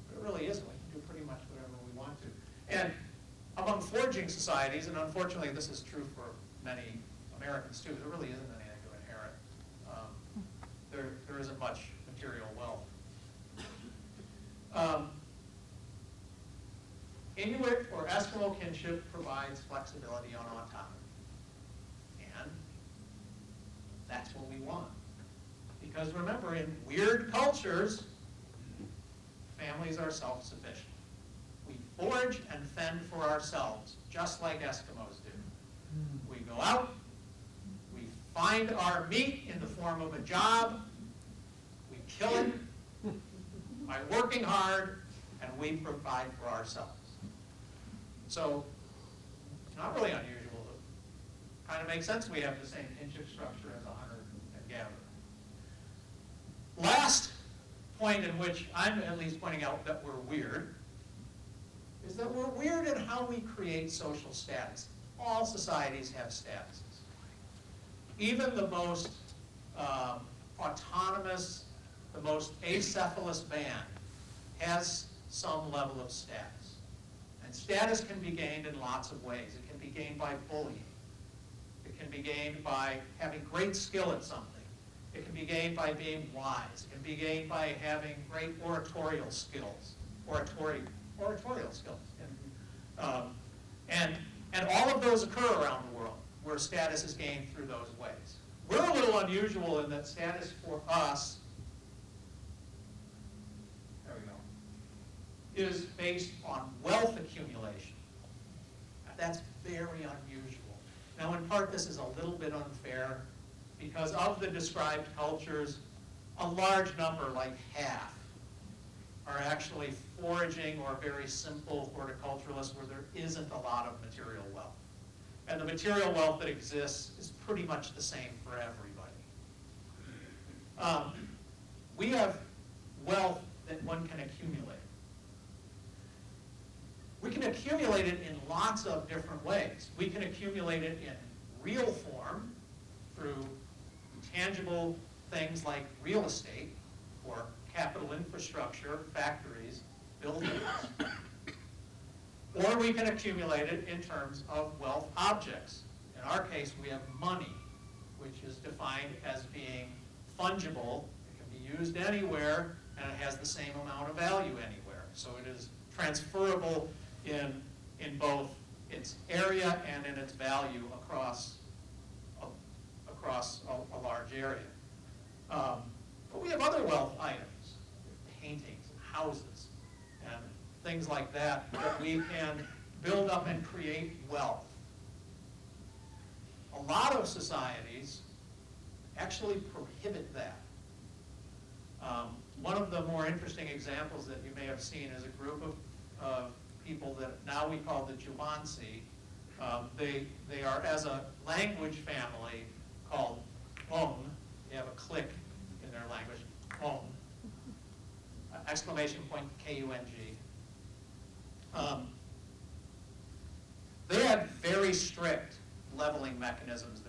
but it really isn't. We can do pretty much whatever we want to. And among foraging societies, and unfortunately this is true for many Americans too, there really isn't anything to inherit. There isn't much material wealth. Inuit or Eskimo kinship provides flexibility on autonomy. And that's what we want. Because remember, in weird cultures, families are self-sufficient. We forage and fend for ourselves, just like Eskimos do. We go out, we find our meat in the form of a job, we kill it by working hard, and we provide for ourselves. So it's not really unusual. It kind of makes sense we have the same kinship structure as a hunter and gatherer. Last point in which I'm at least pointing out that we're weird is that we're weird in how we create social status. All societies have statuses. Even the most autonomous, the most acephalous band has some level of status. And status can be gained in lots of ways. It can be gained by bullying. It can be gained by having great skill at something. It can be gained by being wise. It can be gained by having great oratorial skills. Oratorial skills. And all of those occur around the world where status is gained through those ways. We're a little unusual in that status for us, there we go, is based on wealth accumulation. That's very unusual. Now, in part, this is a little bit unfair because of the described cultures, a large number, like half, are actually foraging or very simple horticulturalists where there isn't a lot of material wealth. And the material wealth that exists is pretty much the same for everybody. We have wealth that one can accumulate. We can accumulate it in lots of different ways. We can accumulate it in real form through tangible things like real estate or capital infrastructure, factories, buildings. Or we can accumulate it in terms of wealth objects. In our case, we have money, which is defined as being fungible. It can be used anywhere, and it has the same amount of value anywhere. So it is transferable in both its area and in its value across a large area. But we have other wealth items, paintings, houses, and things like that we can build up and create wealth. A lot of societies actually prohibit that. One of the more interesting examples that you may have seen is a group of people that now we call the Juvansi. They are, as a language family, called Hmong. They have a click in their language, Hmong. Exclamation point, K-U-N-G. They had very strict leveling mechanisms,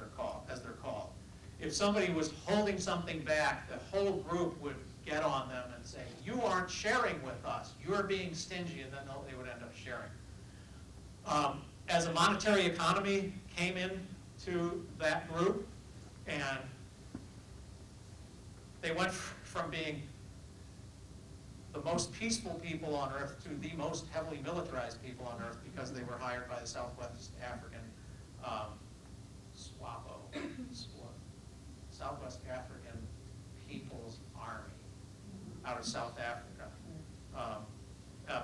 as they're called. If somebody was holding something back, the whole group would get on them and say, "You aren't sharing with us. You're being stingy," and then they would end up sharing. As a monetary economy came into that group, and they went from being the most peaceful people on earth to the most heavily militarized people on earth because they were hired by the Southwest African Southwest African People's Army out of South Africa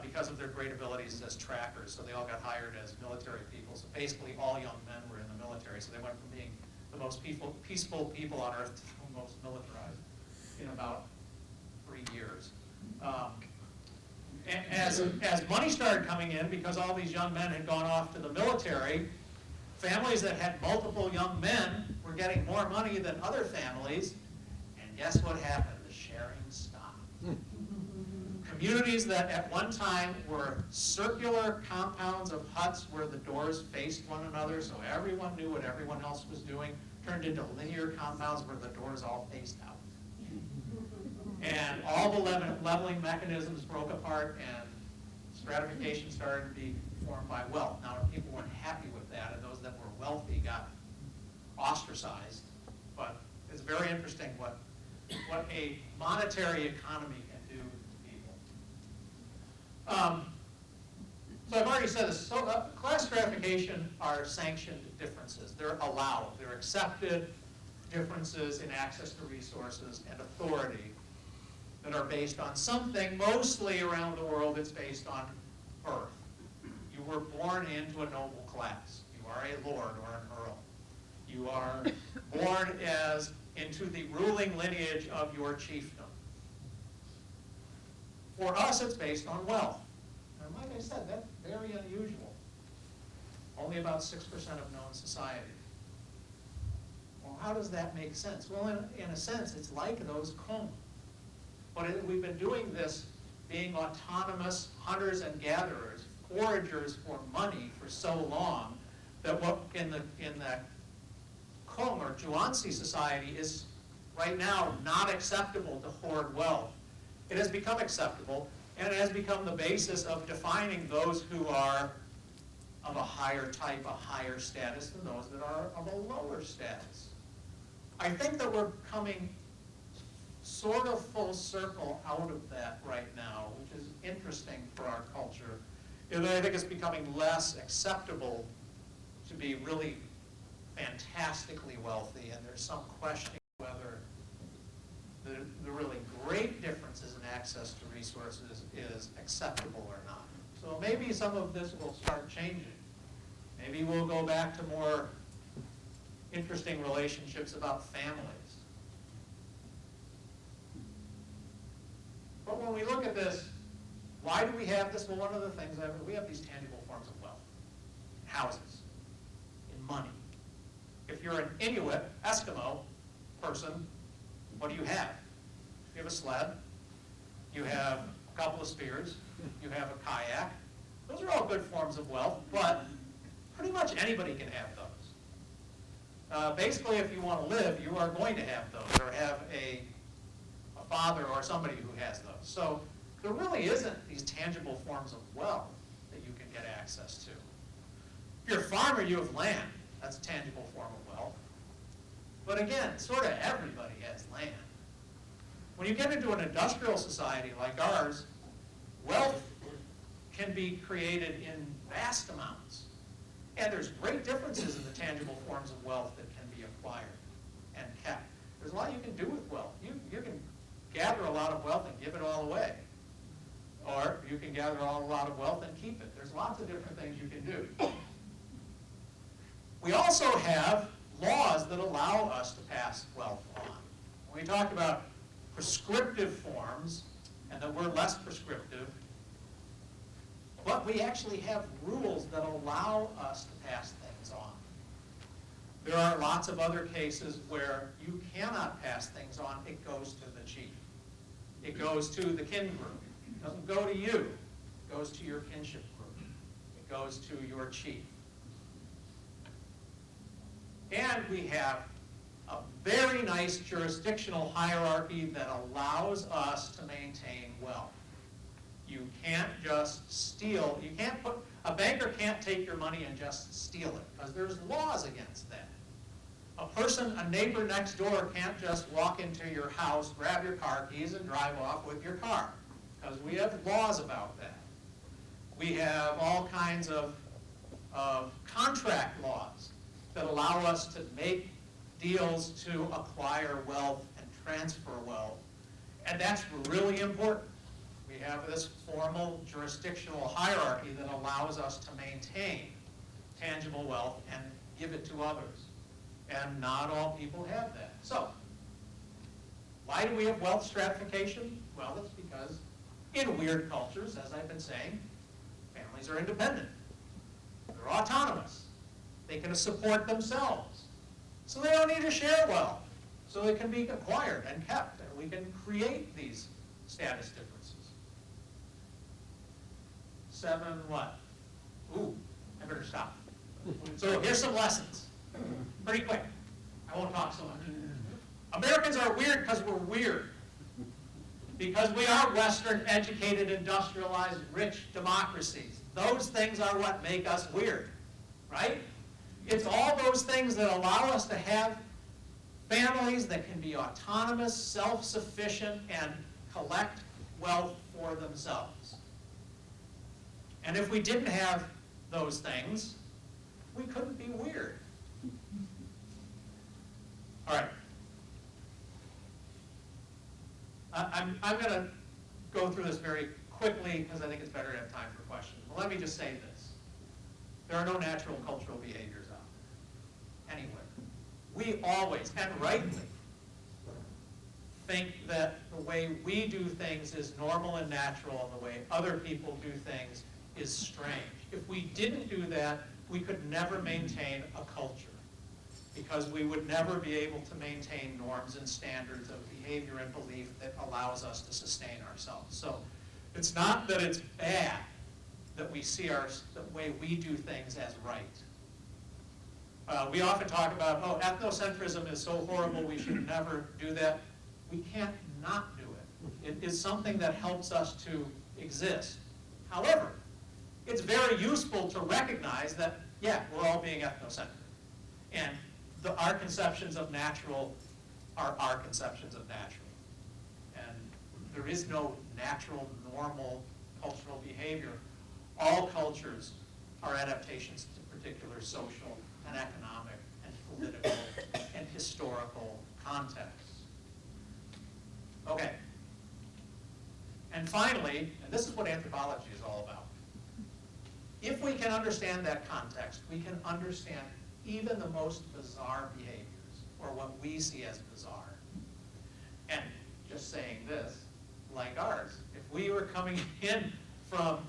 because of their great abilities as trackers. So they all got hired as military people. So basically all young men were in the military. So they went from being the most peaceful people on earth to the most militarized in about 3 years. As money started coming in, because all these young men had gone off to the military, families that had multiple young men were getting more money than other families, and guess what happened? The sharing stopped. Communities that at one time were circular compounds of huts where the doors faced one another so everyone knew what everyone else was doing, turned into linear compounds where the doors all faced out. And all the leveling mechanisms broke apart and stratification started to be formed by wealth. Now, people weren't happy with that, and those that were wealthy got ostracized. But it's very interesting what a monetary economy can do to people. So I've already said this. So class stratification are sanctioned differences. They're allowed. They're accepted differences in access to resources and authority that are based on something. Mostly around the world, it's based on birth. You were born into a noble class. You are a lord or an earl. You are born into the ruling lineage of your chiefdom. For us, it's based on wealth. And like I said, that's very unusual. Only about 6% of known society. Well, how does that make sense? Well, in a sense, it's like those combs. But we've been doing this being autonomous hunters and gatherers, foragers for money for so long that what in the Kong or Zhuangzi society is right now not acceptable to hoard wealth. It has become acceptable, and it has become the basis of defining those who are of a higher type, a higher status, than those that are of a lower status. I think that we're coming sort of full circle out of that right now, which is interesting for our culture. And I think it's becoming less acceptable to be really fantastically wealthy, and there's some questioning whether the really great differences in access to resources is acceptable or not. So maybe some of this will start changing. Maybe we'll go back to more interesting relationships about families. But when we look at this, why do we have this? Well, one of the things, we have these tangible forms of wealth. Houses, in money. If you're an Inuit, Eskimo person, what do you have? You have a sled, you have a couple of spears, you have a kayak. Those are all good forms of wealth, but pretty much anybody can have those. Basically, if you want to live, you are going to have those, or have a father or somebody who has those. So there really isn't these tangible forms of wealth that you can get access to. If you're a farmer, you have land. That's a tangible form of wealth. But again, sort of everybody has land. When you get into an industrial society like ours, wealth can be created in vast amounts. And there's great differences in the tangible forms of wealth that can be acquired and kept. There's a lot you can do with wealth. You can gather a lot of wealth and give it all away. Or you can gather a lot of wealth and keep it. There's lots of different things you can do. We also have laws that allow us to pass wealth on. When we talk about prescriptive forms, and that we're less prescriptive, but we actually have rules that allow us to pass things on. There are lots of other cases where you cannot pass things on. It goes to the chief. It goes to the kin group. It doesn't go to you. It goes to your kinship group. It goes to your chief. And we have a very nice jurisdictional hierarchy that allows us to maintain wealth. You can't just steal. You can't a banker can't take your money and just steal it, because there's laws against that. A neighbor next door can't just walk into your house, grab your car keys, and drive off with your car, because we have laws about that. We have all kinds of contract laws that allow us to make deals to acquire wealth and transfer wealth, and that's really important. We have this formal jurisdictional hierarchy that allows us to maintain tangible wealth and give it to others. And not all people have that. So, why do we have wealth stratification? Well, it's because in weird cultures, as I've been saying, families are independent. They're autonomous. They can support themselves. So they don't need to share wealth. So it can be acquired and kept, and we can create these status differences. 7 what? Ooh, I better stop. So here's some lessons. Pretty quick. I won't talk so much. Americans are weird because we're weird. Because we are Western, educated, industrialized, rich democracies. Those things are what make us weird, right? It's all those things that allow us to have families that can be autonomous, self-sufficient, and collect wealth for themselves. And if we didn't have those things, we couldn't be weird. All right. I'm going to go through this very quickly because I think it's better to have time for questions. But let me just say this. There are no natural cultural behaviors out there anywhere. We always, and rightly, think that the way we do things is normal and natural and the way other people do things is strange. If we didn't do that, we could never maintain a culture, because we would never be able to maintain norms and standards of behavior and belief that allows us to sustain ourselves. So it's not that it's bad that we see the way we do things as right. We often talk about, oh, ethnocentrism is so horrible, we should never do that. We can't not do it. It is something that helps us to exist. However, it's very useful to recognize that, yeah, we're all being ethnocentric. And our conceptions of natural are our conceptions of natural. And there is no natural, normal cultural behavior. All cultures are adaptations to particular social and economic and political and historical contexts. Okay. And finally, and this is what anthropology is all about, if we can understand that context, we can understand even the most bizarre behaviors, or what we see as bizarre. And just saying this, like ours, if we were coming in from,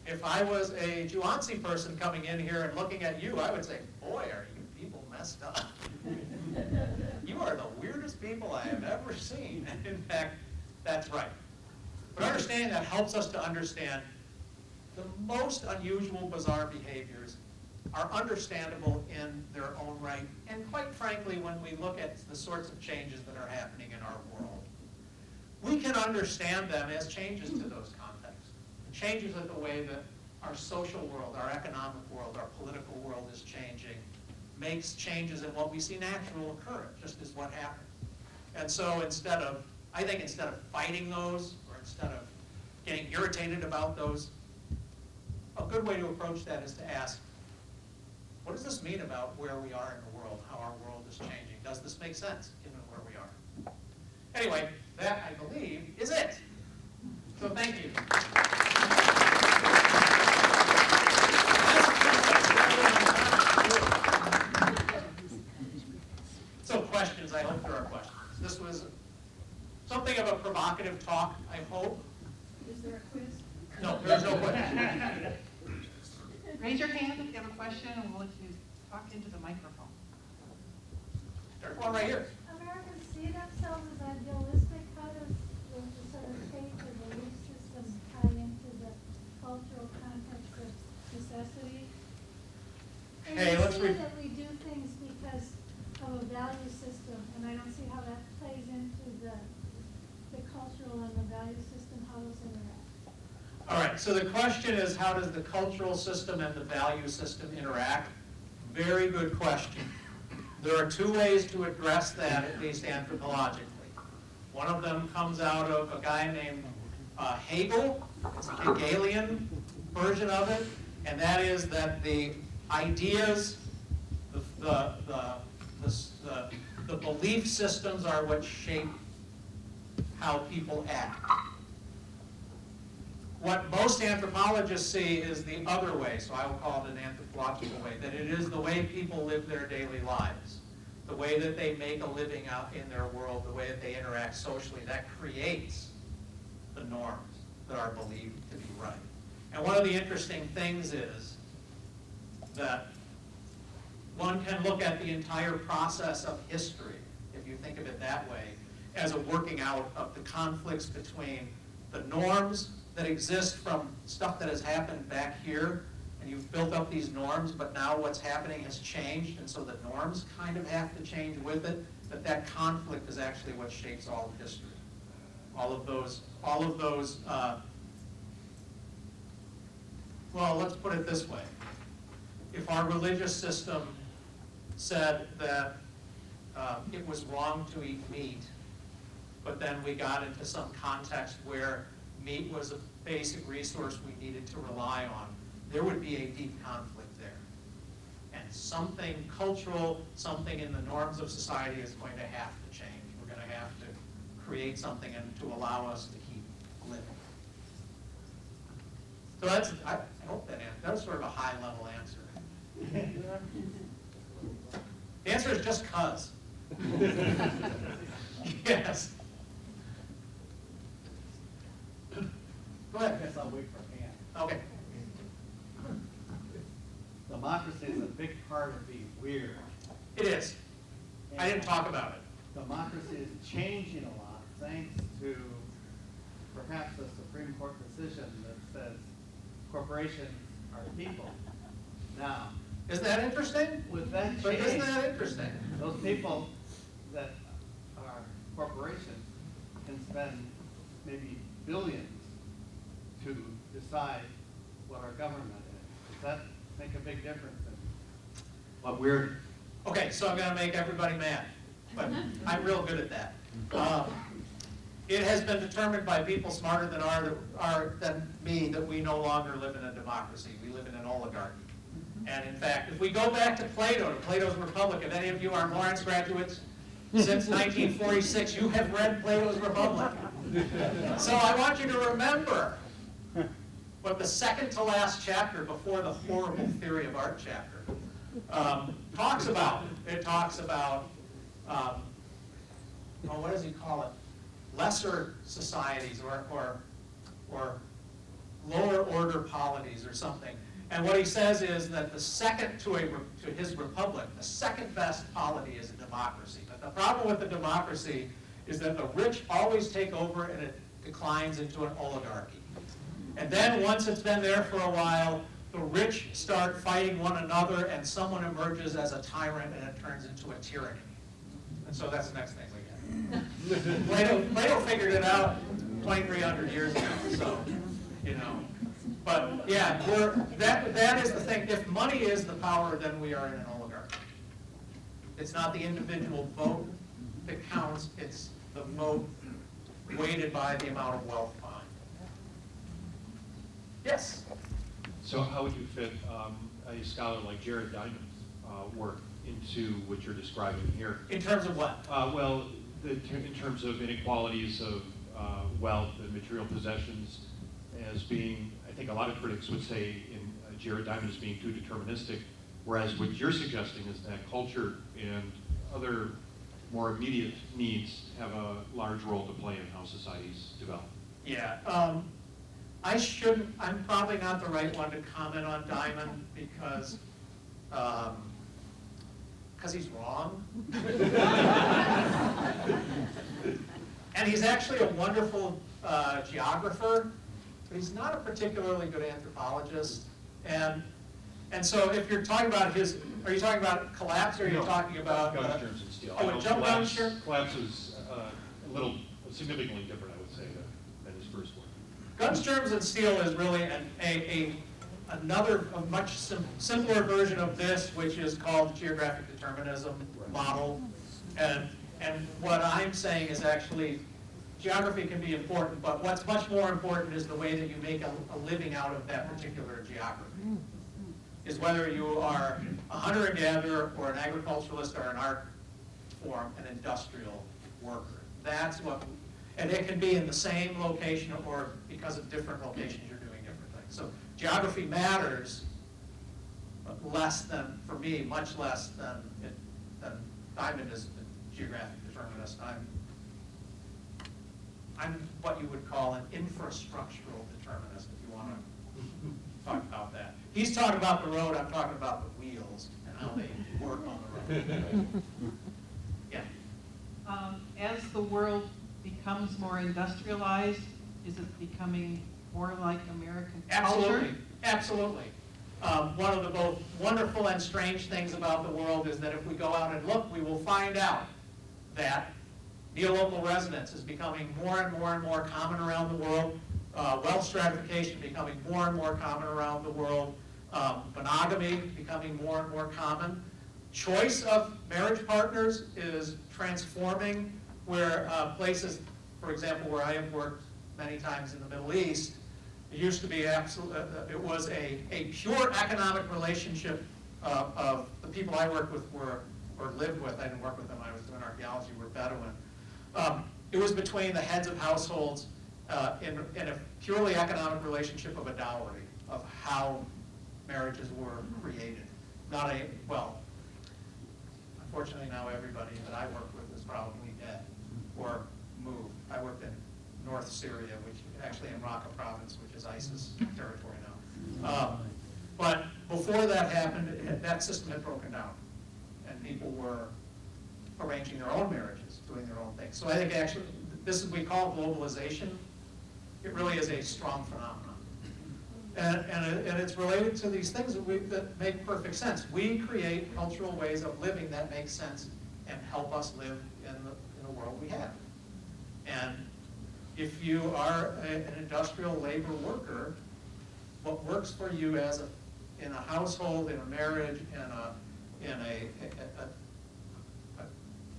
if I was a Juansi person coming in here and looking at you, I would say, boy, are you people messed up. You are the weirdest people I have ever seen. And in fact, that's right. But understanding that helps us to understand the most unusual, bizarre behaviors are understandable in their own right. And quite frankly, when we look at the sorts of changes that are happening in our world, we can understand them as changes to those contexts. Changes in the way that our social world, our economic world, our political world is changing, makes changes in what we see natural occur, just as what happens. And so I think instead of fighting those, or instead of getting irritated about those, a good way to approach that is to ask, what does this mean about where we are in the world, how our world is changing? Does this make sense given where we are? Anyway, that, I believe, is it. So thank you. So questions, I hope there are questions. This was something of a provocative talk, I hope. Is there a quiz? No, there's no question. Raise your hand if you have a question, and we'll let you talk into the microphone. There's one right here. Americans see themselves as idealistic. How does the sort of faith or belief system tie into the cultural context of necessity? And Hey, let's see read. that we do things because of a value system, and I don't see how that plays into the cultural and the value system, how those interact. All right, so the question is, how does the cultural system and the value system interact? Very good question. There are two ways to address that, at least anthropologically. One of them comes out of a guy named Hegel. It's a Hegelian version of it, and that is that the ideas, the belief systems are what shape how people act. What most anthropologists see is the other way, so I will call it an anthropological way, that it is the way people live their daily lives, the way that they make a living out in their world, the way that they interact socially, that creates the norms that are believed to be right. And one of the interesting things is that one can look at the entire process of history, if you think of it that way, as a working out of the conflicts between the norms that exist from stuff that has happened back here, and you've built up these norms, but now what's happening has changed, and so the norms kind of have to change with it, but that conflict is actually what shapes all of history. All of those, well, let's put it this way. If our religious system said that it was wrong to eat meat, but then we got into some context where meat was a basic resource we needed to rely on, there would be a deep conflict there. And something cultural, something in the norms of society is going to have to change. We're going to have to create something and to allow us to keep living. So that's, I hope that was sort of a high-level answer. The answer is just 'cause. Yes. Go ahead. I guess I'll wait for a hand. Okay. Democracy is a big part of being weird. It is. I didn't talk about it. Democracy is changing a lot thanks to perhaps a Supreme Court decision that says corporations are people. Now, Isn't that interesting? with that But isn't change, that interesting? those people that are corporations can spend maybe billions to decide what our government is. Does that make a big difference? What weird. Okay, so I'm going to make everybody mad, but I'm real good at that. It has been determined by people smarter than me that we no longer live in a democracy. We live in an oligarchy. And in fact, if we go back to Plato, to Plato's Republic, if any of you are Lawrence graduates since 1946, you have read Plato's Republic. So I want you to remember what the second to last chapter before the horrible theory of art chapter talks about. It talks about, what does he call it? Lesser societies or lower order polities or something. And what he says is that the second to his republic, the second best polity is a democracy. But the problem with the democracy is that the rich always take over and it declines into an oligarchy. And then once it's been there for a while, the rich start fighting one another and someone emerges as a tyrant and it turns into a tyranny. And so that's the next thing we get. Plato figured it out 2,300 years ago, so, you know. But yeah, that is the thing. If money is the power, then we are in an oligarchy. It's not the individual vote that counts, it's the vote weighted by the amount of wealth behind. Yes? So how would you fit a scholar like Jared Diamond's work into what you're describing here? In terms of what? Well, in terms of inequalities of wealth and material possessions as being, I think a lot of critics would say in Jared Diamond as being too deterministic, whereas what you're suggesting is that culture and other more immediate needs have a large role to play in how societies develop. Yeah. I'm probably not the right one to comment on Diamond because he's wrong. And he's actually a wonderful geographer, but he's not a particularly good anthropologist. And so if you're talking about are you talking about collapse or are you talking about... Guns, germs, and steel. Oh, a jump down shirt? Collapse is a little significantly different, I would say, than his first work. Guns, Germs, and Steel is really a much simpler version of this, which is called geographic determinism model. And what I'm saying is actually geography can be important, but what's much more important is the way that you make a living out of that particular geography. Is whether you are a hunter and gatherer or an agriculturalist or an art form, an industrial worker. That's what, and it can be in the same location or because of different locations you're doing different things. So geography matters, but less than, for me, much less than Diamond is a geographic determinist. I'm what you would call an infrastructural determinist, if you want to talk about that. He's talking about the road, I'm talking about the wheels and how they work on the road. Yeah. As the world becomes more industrialized, is it becoming more like American culture? Absolutely, absolutely. One of the both wonderful and strange things about the world is that if we go out and look, we will find out that neolocal residence is becoming more and more and more common around the world. Wealth stratification becoming more and more common around the world. Monogamy becoming more and more common. Choice of marriage partners is transforming where places, for example, where I have worked many times in the Middle East, it used to be it was a pure economic relationship of the people I worked with or lived with. I didn't work with them, I was doing archaeology, were Bedouin. It was between the heads of households in a purely economic relationship of a dowry, of how marriages were created. Not a, well, unfortunately now everybody that I work with is probably dead or moved. I worked in North Syria, which actually in Raqqa province, which is ISIS territory now. But before that happened, that system had broken down, and people were arranging their own marriages, doing their own things. So I think actually, this is what we call globalization. It really is a strong phenomenon. And it's related to these things that make perfect sense. We create cultural ways of living that make sense and help us live in the world we have. And if you are an industrial labor worker, what works for you as in a household, in a marriage, in a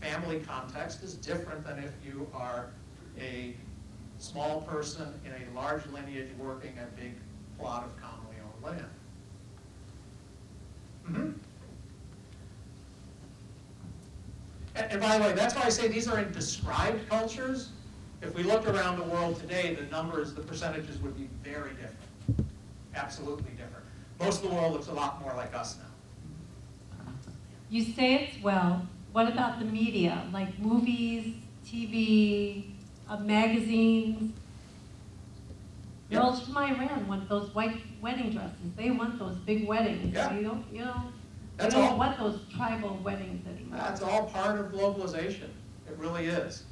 family context is different than if you are a small person in a large lineage working a big plot of commonly owned land. Mm-hmm. And by the way, that's why I say these are in described cultures. If we looked around the world today, the numbers, the percentages would be very different. Absolutely different. Most of the world looks a lot more like us now. You say it's well. What about the media, like movies, TV, magazines? Yeah. Girls from Iran want those white wedding dresses. They want those big weddings. Yeah. You That's don't all. want those tribal weddings anymore. That's all part of globalization. It really is.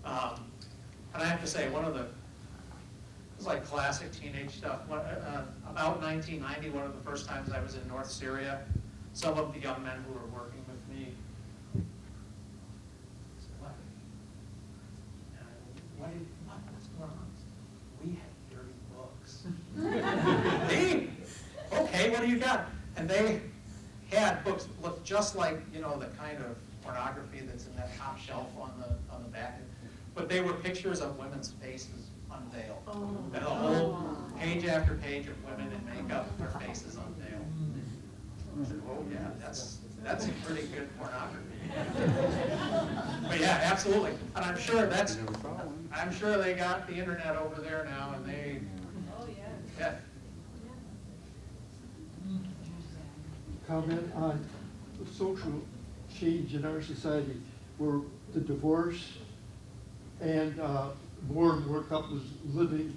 And I have to say, it's like classic teenage stuff. About 1990, one of the first times I was in North Syria, some of the young men who were working with me said, "What? What's going on?" "We have dirty books." "Hey, okay, what do you got?" And they had books that looked just like, the kind of pornography that's in that top shelf on the back. But they were pictures of women's faces unveiled. And a whole page after page of women in makeup, their faces unveiled. I said, "Oh yeah, that's a pretty good pornography." But yeah, absolutely. And I'm sure they got the internet over there now, and they. Oh yeah. Comment on the social change in our society where the divorce and more and more couples living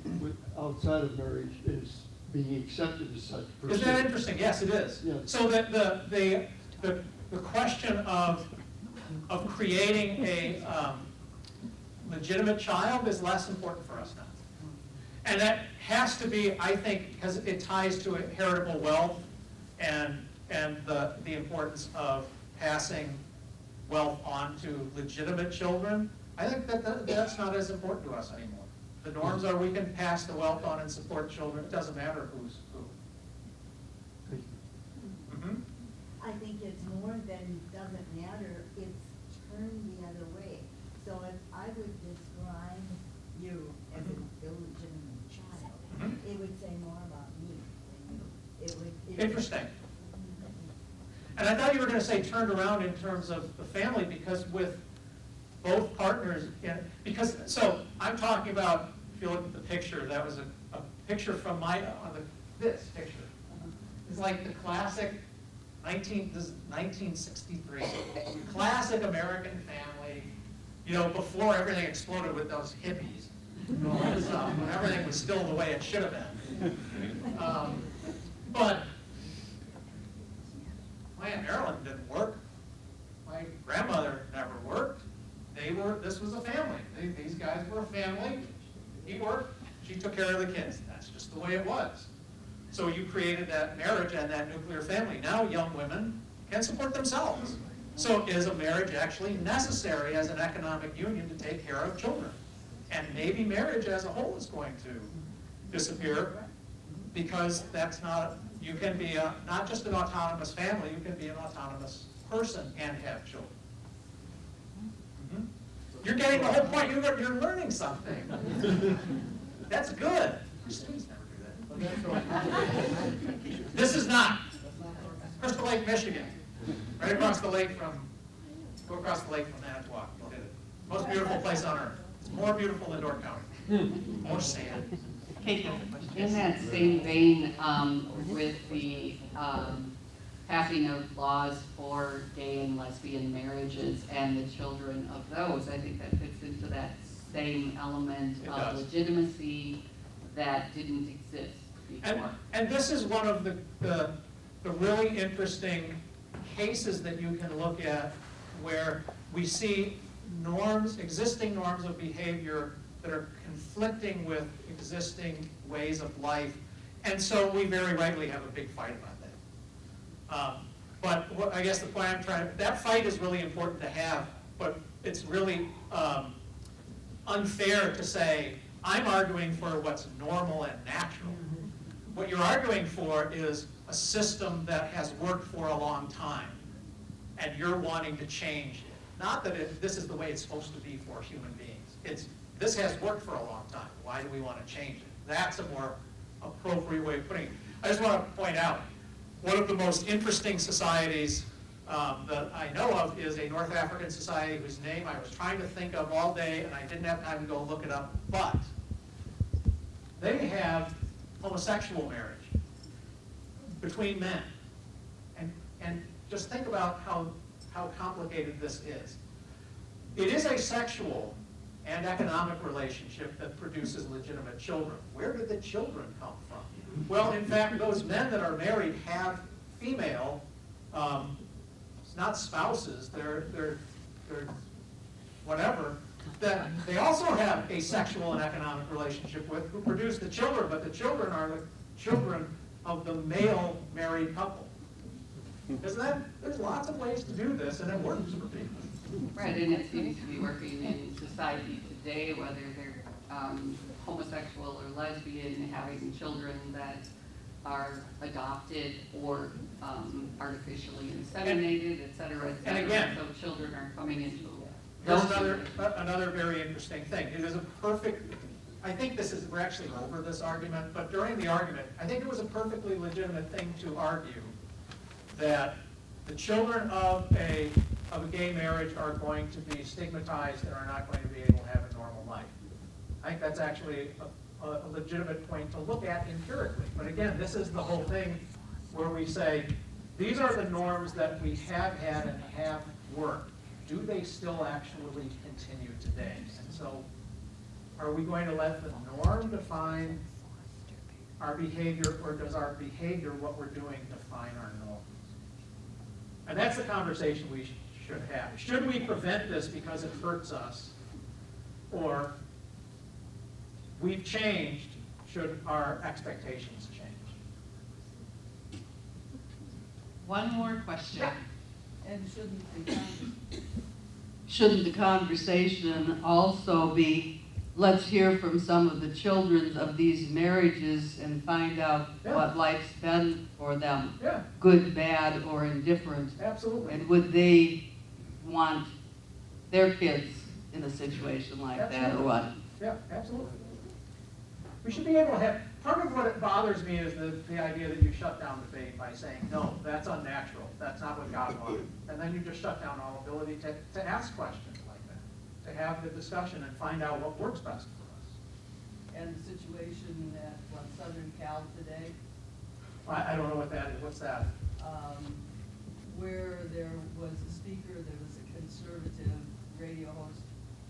outside of marriage is being accepted as such. Isn't that interesting? Yes, it is. Yes. So that the question of creating a legitimate child is less important for us now. And that has to be, I think, because it ties to heritable wealth and the importance of passing wealth on to legitimate children. I think that's not as important to us anymore. The norms are we can pass the wealth on and support children. It doesn't matter who's who. doesn't matter, it's turned the other way. So if I would describe you as an illegitimate child, it would say more about me than you. It would. Interesting. And I thought you were going to say turned around in terms of the family, because with both partners, so I'm talking about, if you look at the picture, that was a picture from this picture. It's like the classic this is 1963, classic American family, before everything exploded with those hippies and all that stuff, when everything was still the way it should have been. But my Aunt Marilyn didn't work. My grandmother never worked. This was a family. These guys were a family. He worked, she took care of the kids. That's just the way it was. So you created that marriage and that nuclear family. Now young women can support themselves. So is a marriage actually necessary as an economic union to take care of children? And maybe marriage as a whole is going to disappear, because that's not, you can be not just an autonomous family, you can be an autonomous person and have children. Mm-hmm. You're getting the whole point. You're learning something. That's good. Your students never do that. This is not. Crystal Lake, Michigan. Right across the lake go across the lake from Manitowoc. You'll hit it. Most beautiful place on earth. It's more beautiful than Door County. More sand. In that same vein, with the passing of laws for gay and lesbian marriages and the children of those, I think that fits into that same element of legitimacy that didn't exist before. And this is one of the really interesting cases that you can look at, where we see existing norms of behavior that are conflicting with existing ways of life, and so we very rightly have a big fight about that. But I guess the point that fight is really important to have, but it's really unfair to say, I'm arguing for what's normal and natural. What you're arguing for is a system that has worked for a long time, and you're wanting to change it. Not that this is the way it's supposed to be for human beings. This has worked for a long time. Why do we want to change it? That's a more appropriate way of putting it. I just want to point out, one of the most interesting societies that I know of is a North African society whose name I was trying to think of all day, and I didn't have time to go look it up, but they have homosexual marriage between men. And just think about how complicated this is. It is a sexual and economic relationship that produces legitimate children. Where did the children come from? Well, in fact, those men that are married have female, not spouses, they're whatever, that they also have a sexual and economic relationship with, who produce the children, but the children are the children of the male married couple. There's lots of ways to do this, and it works for people. Right, and it seems to be working in society today, whether they're homosexual or lesbian, having children that are adopted or artificially inseminated, et cetera, et cetera. And again, so children are coming into here's another very interesting thing. It is a perfect, I think we're actually over this argument, but during the argument, I think it was a perfectly legitimate thing to argue that the children of a gay marriage are going to be stigmatized and are not going to be able to have a normal life. I think that's actually a legitimate point to look at empirically. But again, this is the whole thing where we say, these are the norms that we have had and have worked. Do they still actually continue today? And so, are we going to let the norm define our behavior, or does our behavior, what we're doing, define our norms? And that's the conversation we should have. Should we prevent this because it hurts us? Or we've changed, should our expectations change? One more question. And shouldn't the conversation also be let's hear from some of the children of these marriages and find out Yeah. what life's been for them, Yeah, good, bad, or indifferent. absolutely. And would they want their kids in a situation like that, or Absolutely. what? Yeah, absolutely. We should be able to have, part of what bothers me is the idea that you shut down debate by saying, no, that's unnatural, that's not what God wanted. And then you just shut down all ability to ask questions like that, to have the discussion and find out what works best for us. And the situation at Southern Cal today, I don't know what that is, what's that? where there was a speaker, there was a conservative radio host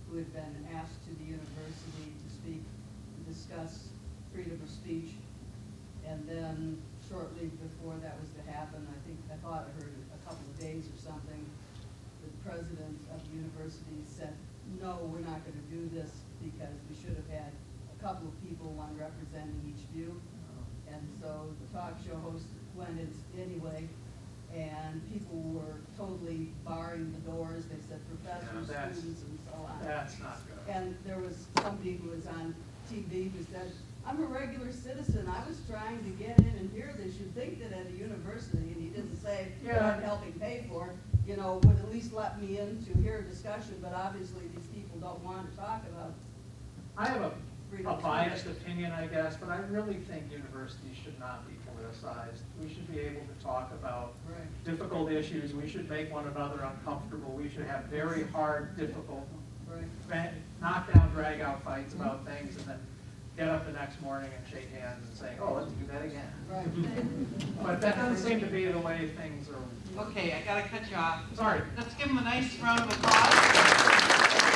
who had been asked to the university to speak, to discuss freedom of speech. And then shortly before that was to happen, I thought I heard a couple of days or something, the president of the university said, no, we're not gonna do this because we should have had a couple of people, one representing each view. And so the talk show host went in anyway, and people were totally barring the doors. They said professors, Yeah, students, and so on. That's not good. And there was somebody who was on TV who said, I'm a regular citizen. I was trying to get in and hear this. You'd think that at a university, and he didn't say what I'm helping pay for, would at least let me in to hear a discussion, but obviously these people don't want to talk about I have freedom a of biased speech. opinion, I guess, but I really think universities should not be politicized. We should be able to talk about Right. difficult issues. We should make one another uncomfortable. We should have very hard, difficult, Right. knock-down, drag-out fights about things, and then get up the next morning and shake hands and say, oh, let's do that again. Right. But that doesn't seem to be the way things are. Okay, I gotta cut you off. Sorry. Let's give them a nice round of applause.